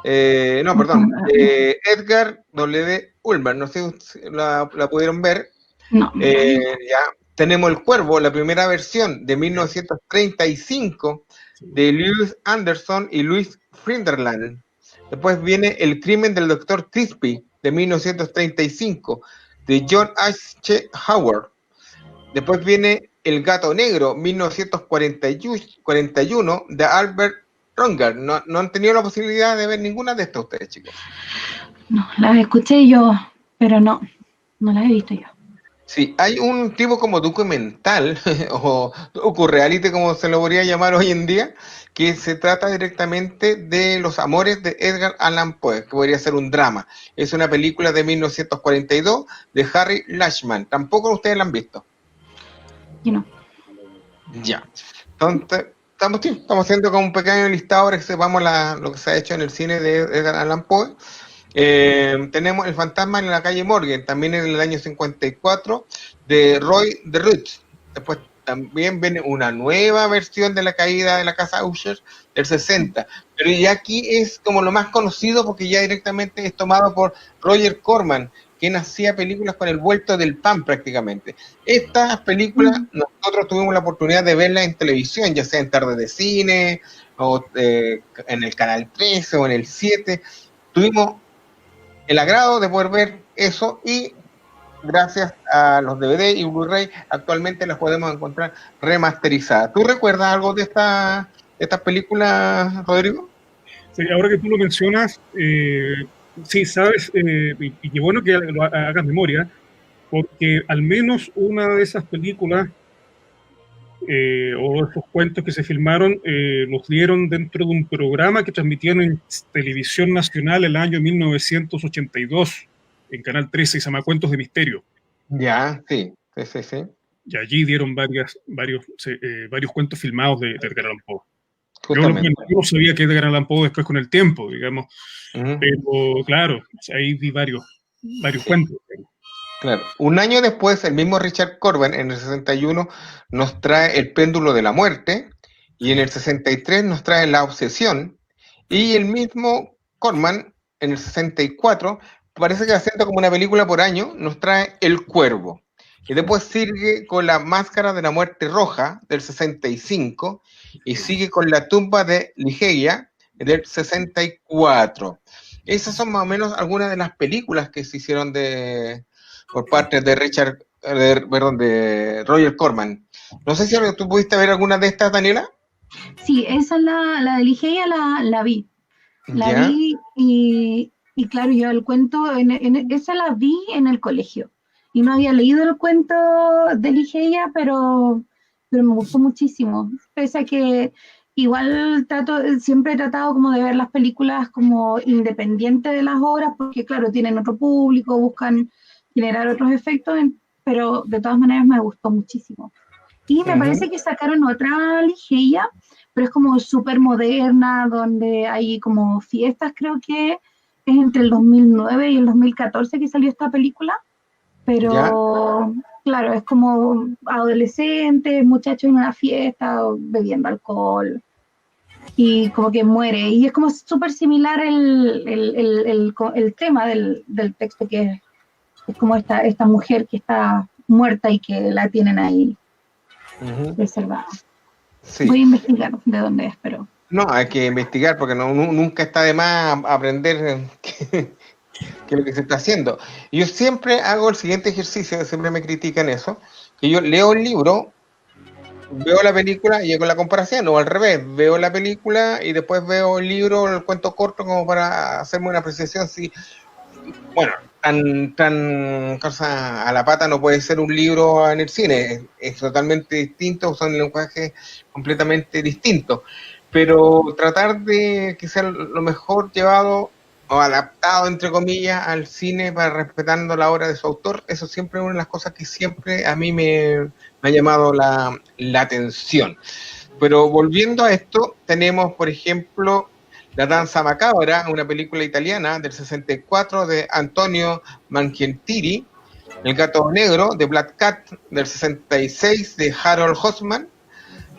Edgar W. Ulmer, no sé si la pudieron ver. No. Ya. Tenemos El Cuervo, la primera versión de 1935, de Lewis Anderson y Louis Friedland. Después viene El crimen del Dr. Crispy, de 1935, de John H. Howard. Después viene El gato negro, 1941, de Albert Ronger. ¿No han tenido la posibilidad de ver ninguna de estas ustedes, chicos? No, las escuché yo, pero no las he visto yo. Sí, hay un tipo como documental o docu-reality, como se lo podría llamar hoy en día, que se trata directamente de los amores de Edgar Allan Poe, que podría ser un drama. Es una película de 1942 de Harry Lashman. Tampoco ustedes la han visto. Yo no. Ya. Entonces, estamos haciendo como un pequeño listado para que sepamos lo que se ha hecho en el cine de Edgar Allan Poe. Tenemos El fantasma en la calle Morgan, también en el año 54, de Roy de Ruth. Después también viene una nueva versión de La caída de la casa Usher del 60, pero ya aquí es como lo más conocido porque ya directamente es tomado por Roger Corman, quien hacía películas con el vuelto del pan prácticamente. Estas películas nosotros tuvimos la oportunidad de verlas en televisión, ya sea en tarde de cine, o en el canal 13 o en el 7. Tuvimos el agrado de poder ver eso, y gracias a los DVD y Blu-ray actualmente las podemos encontrar remasterizadas. ¿Tú recuerdas algo de estas películas, Rodrigo? Sí, ahora que tú lo mencionas, sí, sabes, y qué bueno que lo hagas memoria, porque al menos una de esas películas o esos cuentos que se filmaron los dieron dentro de un programa que transmitieron en Televisión Nacional el año 1982 en Canal 13, se llama Cuentos de Misterio. Ya, sí, sí, sí, sí. Y allí dieron varios cuentos filmados de Edgar Allan Poe. Justamente. Yo no sabía que Edgar Allan Poe después con el tiempo, digamos, Ujú. pero claro, ahí vi varios cuentos. Claro. Un año después, el mismo Richard Corben, en el 61, nos trae El péndulo de la muerte, y en el 63 nos trae La obsesión, y el mismo Corman, en el 64, parece que haciendo como una película por año, nos trae El cuervo. Y después sigue con La máscara de la muerte roja, del 65, y sigue con La tumba de Ligeia, del 64. Esas son más o menos algunas de las películas que se hicieron por parte de de Roger Corman. No sé si tú pudiste ver alguna de estas, Daniela. Sí, esa es la de Ligeia, la vi. La ¿Ya? vi y claro, yo el cuento, esa la vi en el colegio. Y no había leído el cuento de Ligeia, pero me gustó muchísimo. Pese a que igual siempre he tratado como de ver las películas como independientes de las obras, porque claro, tienen otro público, buscan generar otros efectos, pero de todas maneras me gustó muchísimo. Y me parece que sacaron otra Ligeia, pero es como súper moderna, donde hay como fiestas, creo que es entre el 2009 y el 2014 que salió esta película, pero claro, es como adolescentes, muchachos en una fiesta, bebiendo alcohol, y como que muere, y es como súper similar el tema del texto, que es como esta mujer que está muerta y que la tienen ahí reservada. Sí. Voy a investigar de dónde es, pero... No, hay que investigar porque nunca está de más aprender qué es lo que se está haciendo. Y yo siempre hago el siguiente ejercicio, siempre me critican eso, que yo leo el libro, veo la película y hago la comparación, o al revés, veo la película y después veo el libro, el cuento corto, como para hacerme una apreciación si, bueno, tan cosa a la pata no puede ser un libro en el cine, es totalmente distinto, son lenguajes completamente distintos, pero tratar de que sea lo mejor llevado o adaptado, entre comillas, al cine para respetando la obra de su autor, eso siempre es una de las cosas que siempre a mí me ha llamado la atención. Pero volviendo a esto, tenemos, por ejemplo, La danza macabra, una película italiana del 64 de Antonio Mangiantiri, El gato negro de Black Cat del 66 de Harold Hosman,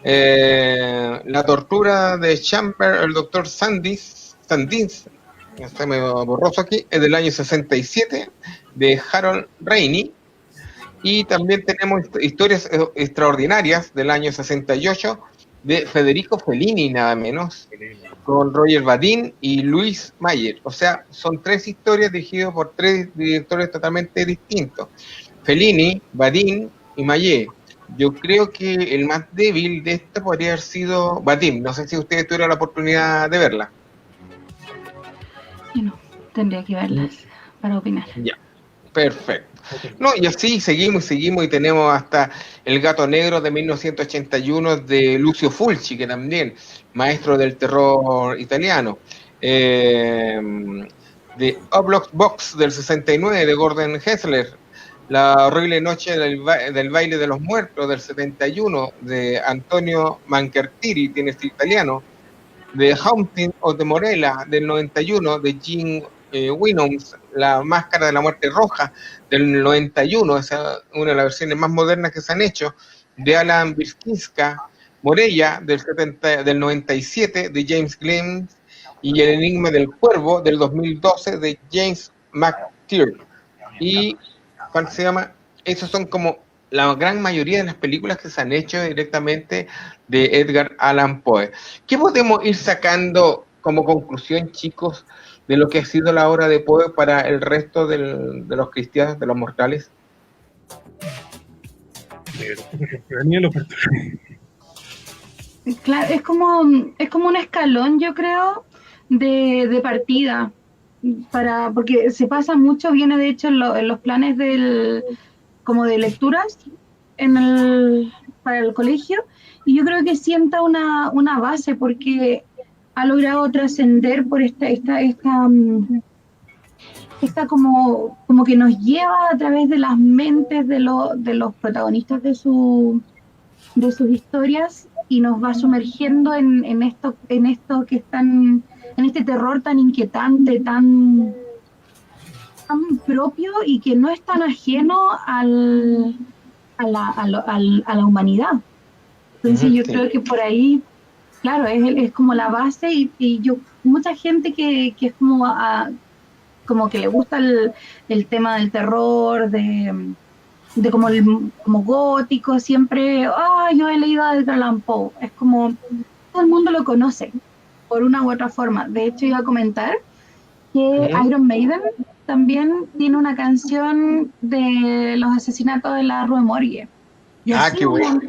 La tortura de Chamber, el doctor Sandins, está medio borroso aquí, es del año 67 de Harold Rainey, y también tenemos Historias extraordinarias del año 68 de Federico Fellini, nada menos, con Roger Vadim y Luis Mayer. O sea, son tres historias dirigidas por tres directores totalmente distintos: Fellini, Vadim y Mayer. Yo creo que el más débil de esta podría haber sido Vadim. No sé si ustedes tuvieron la oportunidad de verla. No, tendría que verlas para opinar. Ya, perfecto. No, y así seguimos y tenemos hasta El gato negro de 1981 de Lucio Fulci, que también, maestro del terror italiano. De Oblong Box del 69 de Gordon Hessler. La horrible noche del baile de los muertos del 71 de Antonio Mangiantiri, tiene este italiano. The Haunting of the Morella del 91 de Gene Williams, La máscara de la muerte roja del 91, esa es una de las versiones más modernas que se han hecho, de Alan Birkinska, Morella del 97 de James Glenn, y El enigma del cuervo del 2012 de James McTeer. Y ¿cuál se llama? Esos son como la gran mayoría de las películas que se han hecho directamente de Edgar Allan Poe. ¿Qué podemos ir sacando como conclusión, chicos, de lo que ha sido la obra de Poe para el resto de los cristianos, de los mortales? Claro, es como un escalón, yo creo, de partida, porque se pasa mucho, viene de hecho en los planes del como de lecturas para el colegio, y yo creo que sienta una base porque ha logrado trascender por esta como que nos lleva a través de las mentes de los protagonistas de sus historias y nos va sumergiendo en esto que en este terror tan inquietante, tan propio y que no es tan ajeno a la humanidad. Entonces yo creo que por ahí, claro, es como la base y mucha gente que es como que le gusta el tema del terror, de como gótico, siempre, yo he leído a Edgar Allan Poe, es como todo el mundo lo conoce por una u otra forma. De hecho, iba a comentar que Iron Maiden también tiene una canción de los asesinatos de la Rue Morgue. Y así qué bueno.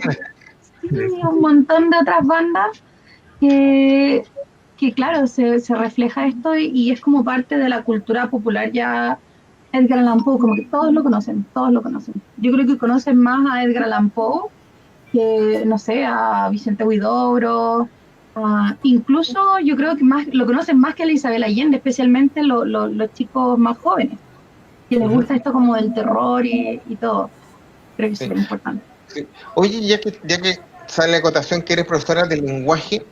Un montón de otras bandas que claro, se refleja esto y es como parte de la cultura popular ya. Edgar Allan Poe, como que todos lo conocen. Yo creo que conocen más a Edgar Allan Poe que, no sé, a Vicente Huidobro, incluso yo creo que lo conocen más que a la Isabel Allende, especialmente los chicos más jóvenes, que les gusta esto como del terror y todo. Creo que es súper importante. Sí. Oye, ya que sale la acotación que eres profesora de lenguaje,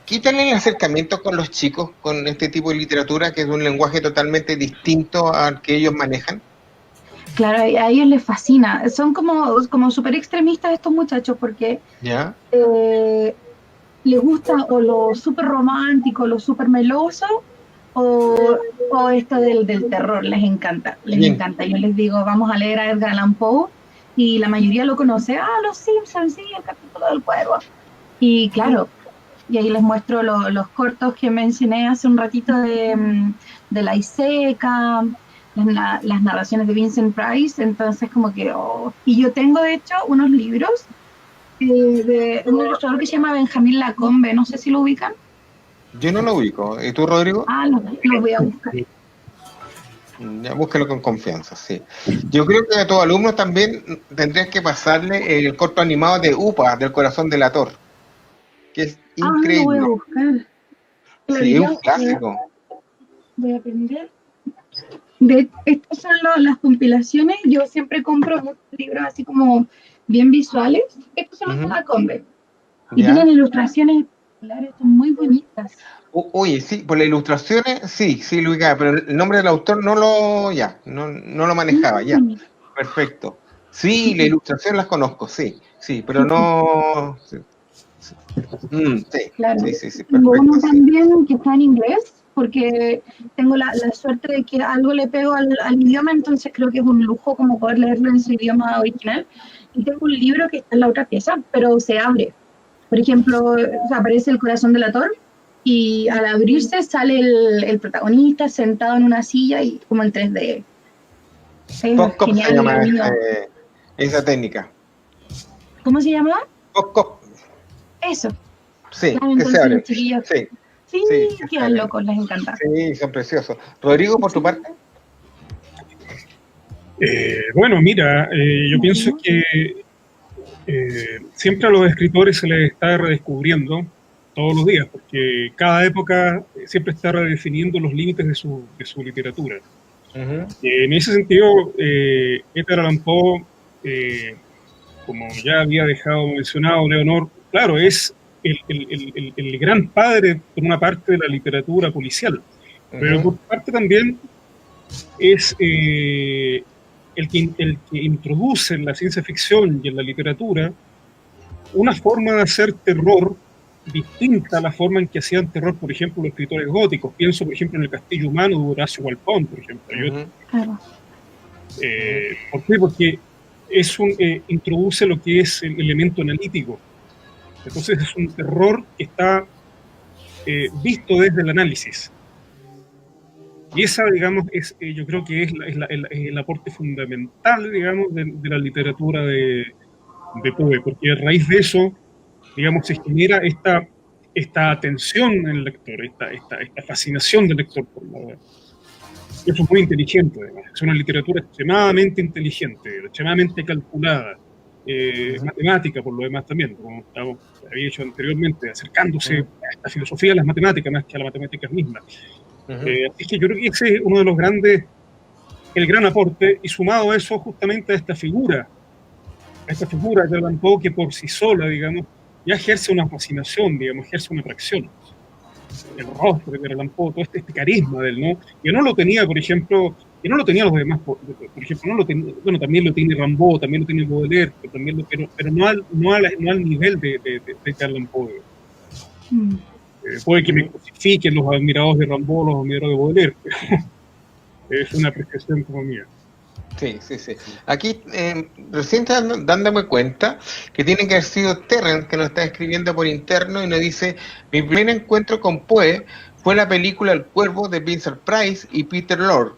¿qué tal el acercamiento con los chicos con este tipo de literatura, que es un lenguaje totalmente distinto al que ellos manejan? Claro, a ellos les fascina. Son como súper extremistas estos muchachos porque les gusta o lo súper romántico, lo súper meloso, o esto del terror. Les encanta. Yo les digo, vamos a leer a Edgar Allan Poe, y la mayoría lo conoce. Los Simpsons, sí, el capítulo del cuervo. Y claro, y ahí les muestro los cortos que mencioné hace un ratito de La Iseca, las narraciones de Vincent Price. Entonces como que y yo tengo de hecho unos libros de un ilustrador que se llama Benjamín Lacombe, no sé si lo ubican. Yo no lo ubico. ¿Y tú, Rodrigo? Lo voy a buscar. Ya, búsquelo con confianza, sí. Yo creo que a tus alumnos también tendrías que pasarle el corto animado de Upa, del corazón delator, que es increíble. Lo voy a buscar. Sí, es un clásico. Voy a aprender. Estas son las compilaciones. Yo siempre compro muchos libros así como bien visuales. Estos son los de Lacombe. Y tienen ilustraciones espectaculares, son muy bonitas. Oye, sí, por las ilustraciones, sí, lo ubicaba, pero el nombre del autor no lo manejaba, ya. Perfecto. Sí, la ilustración las conozco, sí, pero no... Claro. Sí, tengo uno también que está en inglés, porque tengo la suerte de que algo le pego al idioma, entonces creo que es un lujo como poder leerlo en su idioma original. Y tengo un libro que está en la otra pieza, pero se abre. Por ejemplo, aparece el corazón delator y al abrirse sale el protagonista sentado en una silla y como en 3D. Pop-Cop se llama esa técnica. ¿Cómo se llama? Pop-Cop. Eso. Sí, claro, que se abre. Los chiquillos, sí, quedan locos, les encanta. Sí, son preciosos. Rodrigo, por tu parte. Bueno, mira, yo pienso que siempre a los escritores se les está redescubriendo todos los días, porque cada época siempre está redefiniendo los límites de su literatura. En ese sentido, Edgar Allan Poe, como ya había dejado mencionado Leonor, claro, es el gran padre, por una parte, de la literatura policial, pero por parte también es el que introduce en la ciencia ficción y en la literatura una forma de hacer terror distinta a la forma en que hacían terror, por ejemplo, los escritores góticos. Pienso, por ejemplo, en El Castillo Humano de Horacio Walpole, por ejemplo. ¿Por qué? Porque introduce lo que es el elemento analítico. Entonces es un terror que está visto desde el análisis. Y esa, digamos, yo creo que es el aporte fundamental, digamos, de la literatura de Poe, porque a raíz de eso, digamos, se genera esta atención en el lector, esta fascinación del lector por la obra. Eso es muy inteligente, además. Es una literatura extremadamente inteligente, extremadamente calculada, matemática por lo demás también, como había dicho anteriormente, acercándose a esta filosofía de las matemáticas más que a las matemáticas mismas. Así que yo creo que ese es uno de los grandes, el gran aporte, y sumado a eso justamente a esta figura de Allan Poe, que por sí sola, digamos, ya ejerce una fascinación, digamos, ejerce una atracción. El rostro de Allan Poe, todo este carisma de él, ¿no? Que no lo tenía, por ejemplo, que no lo tenían los demás, por ejemplo, no lo tenía, bueno, también lo tiene Rimbaud, también lo tiene Baudelaire, pero no al nivel de Allan Poe. Puede que me crucifiquen los admiradores de Rimbaud, los admiradores de Baudelaire, pero es una apreciación como mía. Sí. Aquí recién dándome cuenta que tiene que haber sido Terrence que nos está escribiendo por interno y nos dice: mi primer encuentro con Poe fue la película El Cuervo de Vincent Price y Peter Lorre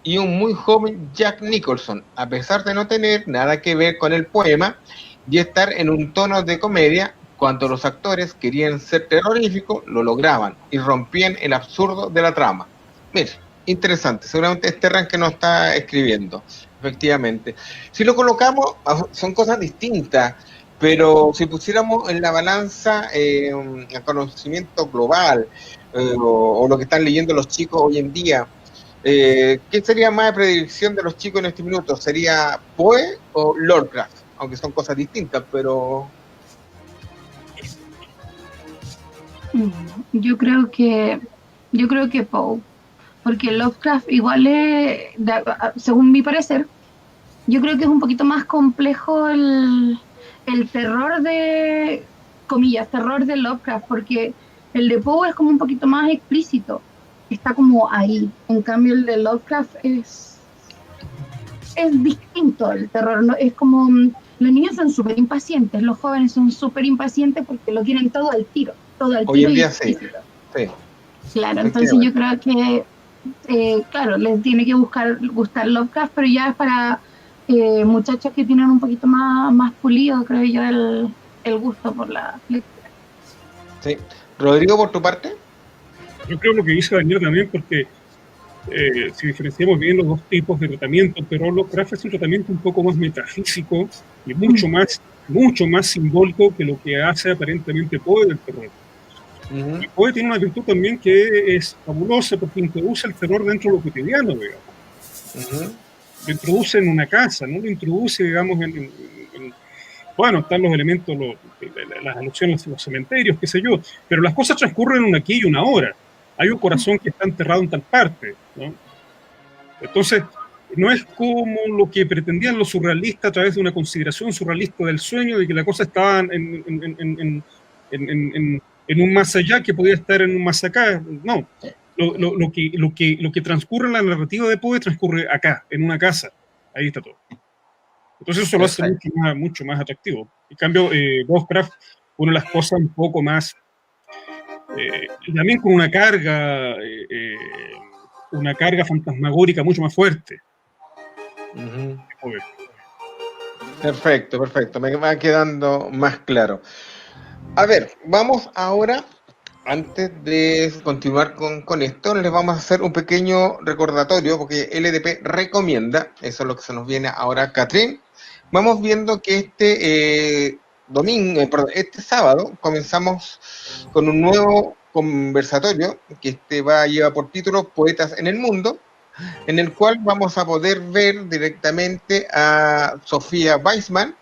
y un muy joven Jack Nicholson, a pesar de no tener nada que ver con el poema y estar en un tono de comedia. Cuando los actores querían ser terroríficos, lo lograban y rompían el absurdo de la trama. Mire, interesante, seguramente es Terrence que nos está escribiendo, efectivamente. Si lo colocamos, son cosas distintas, pero si pusiéramos en la balanza el conocimiento global o lo que están leyendo los chicos hoy en día, ¿qué sería más de predilección de los chicos en este minuto? ¿Sería Poe o Lovecraft? Aunque son cosas distintas, pero... Yo creo que Poe, porque Lovecraft igual es, según mi parecer, yo creo que es un poquito más complejo el terror de, comillas, terror de Lovecraft, porque el de Poe es como un poquito más explícito, está como ahí. En cambio el de Lovecraft es distinto el terror, ¿no? Es como, los niños son súper impacientes, los jóvenes son súper impacientes porque lo quieren todo al tiro. Hoy en día sí. Claro, entonces yo creo que claro, les tiene que gustar Lovecraft, pero ya es para muchachos que tienen un poquito más pulido, creo yo, el gusto por la lectura. Sí. Rodrigo, por tu parte. Yo creo lo que dice Daniel también, porque si diferenciamos bien los dos tipos de tratamiento, pero Lovecraft es un tratamiento un poco más metafísico y mucho más simbólico que lo que hace aparentemente Poe del terror. Y Poe tiene una virtud también que es fabulosa porque introduce el terror dentro de lo cotidiano, digamos. Lo introduce en una casa, no lo introduce, digamos, bueno, están los elementos, las alusiones a los cementerios, qué sé yo, pero las cosas transcurren en un aquí y una ahora. Hay un corazón que está enterrado en tal parte, ¿no? Entonces, no es como lo que pretendían los surrealistas a través de una consideración surrealista del sueño, de que la cosa estaba en un más allá que podía estar en un más acá. No, lo que transcurre en la narrativa de Poe transcurre acá, en una casa. Ahí está todo. Entonces eso lo hace mucho más atractivo. En cambio, Lovecraft pone las cosas un poco más, también con una carga fantasmagórica mucho más fuerte. Perfecto, me va quedando más claro. A ver, vamos ahora, antes de continuar con esto, les vamos a hacer un pequeño recordatorio, porque LDP recomienda, eso es lo que se nos viene ahora, Catrín. Vamos viendo que este sábado comenzamos con un nuevo conversatorio que lleva por título Poetas en el Mundo, en el cual vamos a poder ver directamente a Sofía Weissman,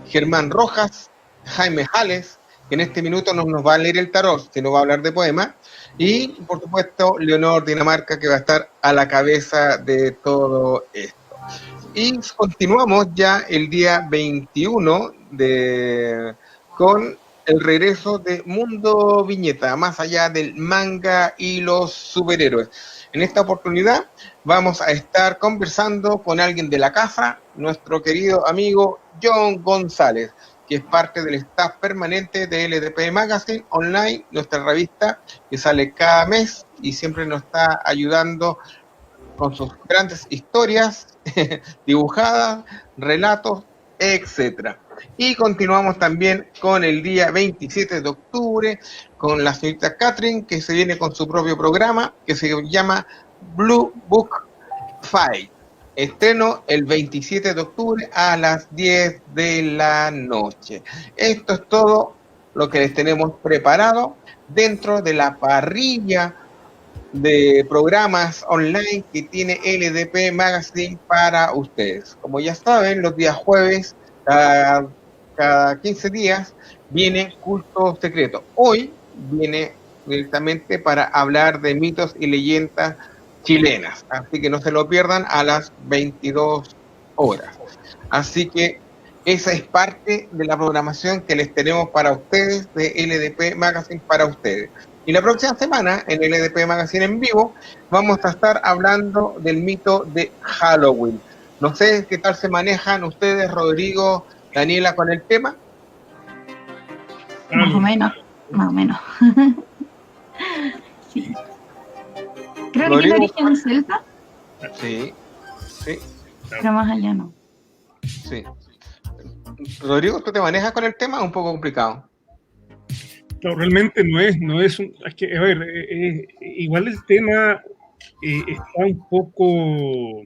Germán Rojas, Jaime Jales, que en este minuto no nos va a leer el tarot, sino va a hablar de poemas, y por supuesto Leonor Dinamarca, que va a estar a la cabeza de todo esto. Y continuamos ya el día 21 con el regreso de Mundo Viñeta, más allá del manga y los superhéroes. En esta oportunidad vamos a estar conversando con alguien de la casa, nuestro querido amigo John González, que es parte del staff permanente de LDP Magazine Online, nuestra revista que sale cada mes y siempre nos está ayudando con sus grandes historias dibujadas, relatos, etcétera. Y continuamos también con el día 27 de octubre con la señorita Catherine, que se viene con su propio programa que se llama Blue Book Fight. Estreno el 27 de octubre a las 10 de la noche. Esto es todo lo que les tenemos preparado dentro de la parrilla de programas online que tiene LDP Magazine para ustedes. Como ya saben, los días jueves, cada 15 días, viene Culto Secreto. Hoy viene directamente para hablar de mitos y leyendas chilenas, así que no se lo pierdan a las 22 horas. Así que esa es parte de la programación que les tenemos para ustedes de LDP Magazine para ustedes. Y la próxima semana en LDP Magazine en vivo vamos a estar hablando del mito de Halloween. No sé qué tal se manejan ustedes, Rodrigo, Daniela, con el tema. Más o menos. Sí. Creo Rodrigo, que tiene origen celta, sí, pero más allá no. sí. Rodrigo, ¿tú te manejas con el tema? Un poco complicado. No, realmente es que, a ver, igual el tema está un poco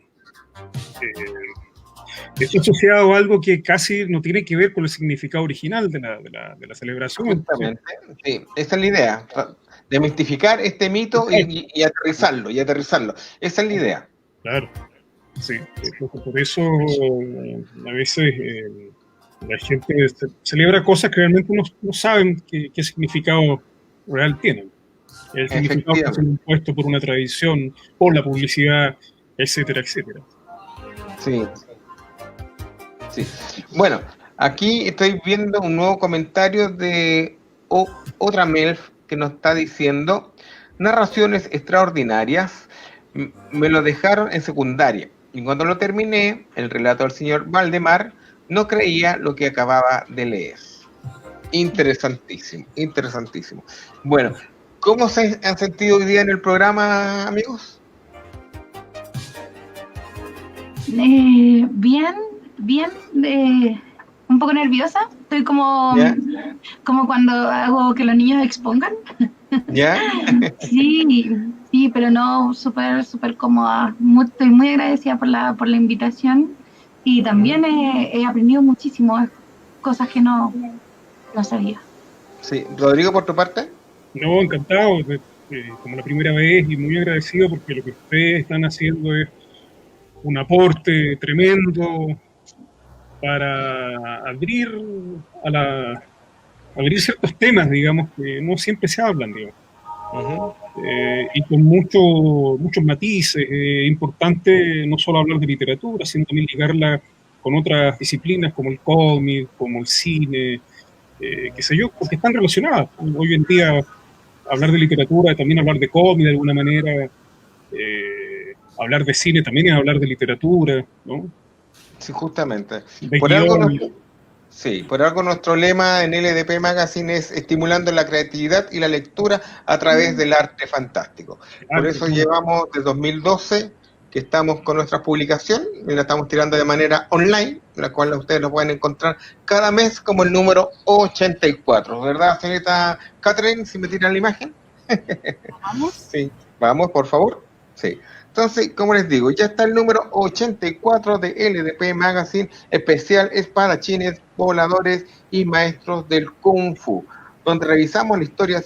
está asociado a algo que casi no tiene que ver con el significado original de la celebración. Justamente, sí, esa es la idea, demistificar este mito y aterrizarlo. Esa es la idea. Claro, sí. Por eso a veces la gente celebra cosas que realmente no saben qué significado real tienen. El significado que es impuesto por una tradición, por la publicidad, etcétera, etcétera. Sí. Bueno, aquí estoy viendo un nuevo comentario de otra MILF que nos está diciendo: narraciones extraordinarias, me lo dejaron en secundaria, y cuando lo terminé, el relato del señor Valdemar, no creía lo que acababa de leer. Interesantísimo. Bueno, ¿cómo se han sentido hoy día en el programa, amigos? Bien, un poco nerviosa. Estoy como cuando hago que los niños expongan. ¿Ya? Sí, pero no, súper cómoda. Estoy muy agradecida por la invitación, y también he aprendido muchísimo, cosas que no sabía. Sí. Rodrigo, por tu parte. No, encantado, como la primera vez, y muy agradecido porque lo que ustedes están haciendo es un aporte tremendo para abrir ciertos temas, digamos, que no siempre se hablan, digamos. Uh-huh. Y con muchos matices. Importante no solo hablar de literatura, sino también ligarla con otras disciplinas como el cómic, como el cine, qué sé yo, porque están relacionadas. Hoy en día hablar de literatura, también hablar de cómic de alguna manera, hablar de cine también es hablar de literatura, ¿no? Sí, justamente. Por Por algo nuestro lema en LDP Magazine es estimulando la creatividad y la lectura a través del arte fantástico. Por eso llevamos desde 2012 que estamos con nuestra publicación, y la estamos tirando de manera online, la cual ustedes lo pueden encontrar cada mes como el número 84, ¿verdad, señorita Catherine? Si me tiran la imagen. ¿Vamos? Sí, vamos, por favor. Sí. Entonces, como les digo, ya está el número 84 de LDP Magazine, especial espadachines, voladores y maestros del Kung Fu, donde revisamos la historia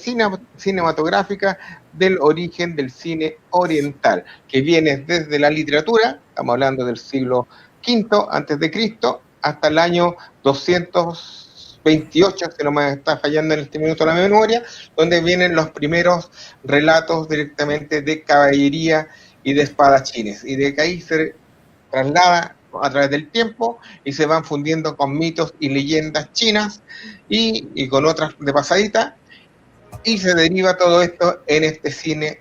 cinematográfica del origen del cine oriental, que viene desde la literatura, estamos hablando del siglo V a.C., hasta el año 228, si no me está fallando en este minuto la memoria, donde vienen los primeros relatos directamente de caballería y de espadachines, y de que ahí se traslada a través del tiempo y se van fundiendo con mitos y leyendas chinas y con otras de pasadita, y se deriva todo esto en este cine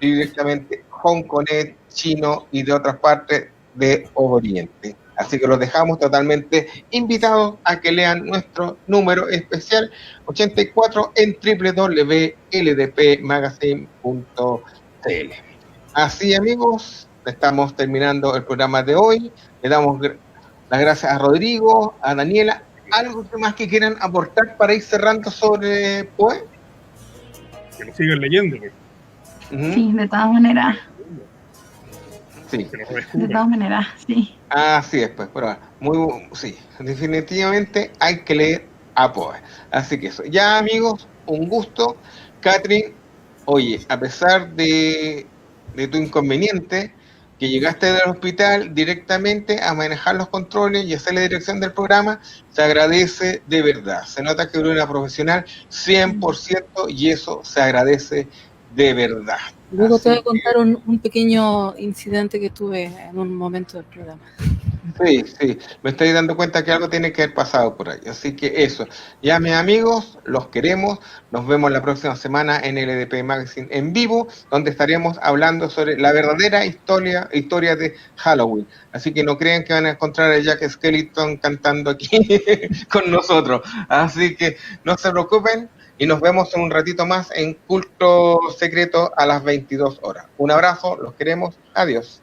directamente hongkonés, chino y de otras partes de Oriente. Así que los dejamos totalmente invitados a que lean nuestro número especial 84 en www.ldpmagazine.cl. Así, amigos, estamos terminando el programa de hoy. Le damos las gracias a Rodrigo, a Daniela. ¿Algo más que quieran aportar para ir cerrando sobre Poe? Que lo sigan leyendo. Sí, de todas maneras. Sí. De todas maneras, sí. Así es, pues, pero sí, definitivamente hay que leer a Poe. Así que eso. Ya, amigos, un gusto. Catherine, oye, a pesar de tu inconveniente, que llegaste del hospital directamente a manejar los controles y hacer la dirección del programa, se agradece de verdad. Se nota que eres una profesional 100% y eso se agradece de verdad. Luego Así te voy a contar un pequeño incidente que tuve en un momento del programa. Sí, me estoy dando cuenta que algo tiene que haber pasado por ahí. Así que eso. Ya, mis amigos, los queremos. Nos vemos la próxima semana en LDP Magazine en vivo, donde estaremos hablando sobre la verdadera historia de Halloween. Así que no crean que van a encontrar a Jack Skellington cantando aquí con nosotros. Así que no se preocupen y nos vemos en un ratito más en Culto Secreto a las 22 horas. Un abrazo, los queremos. Adiós.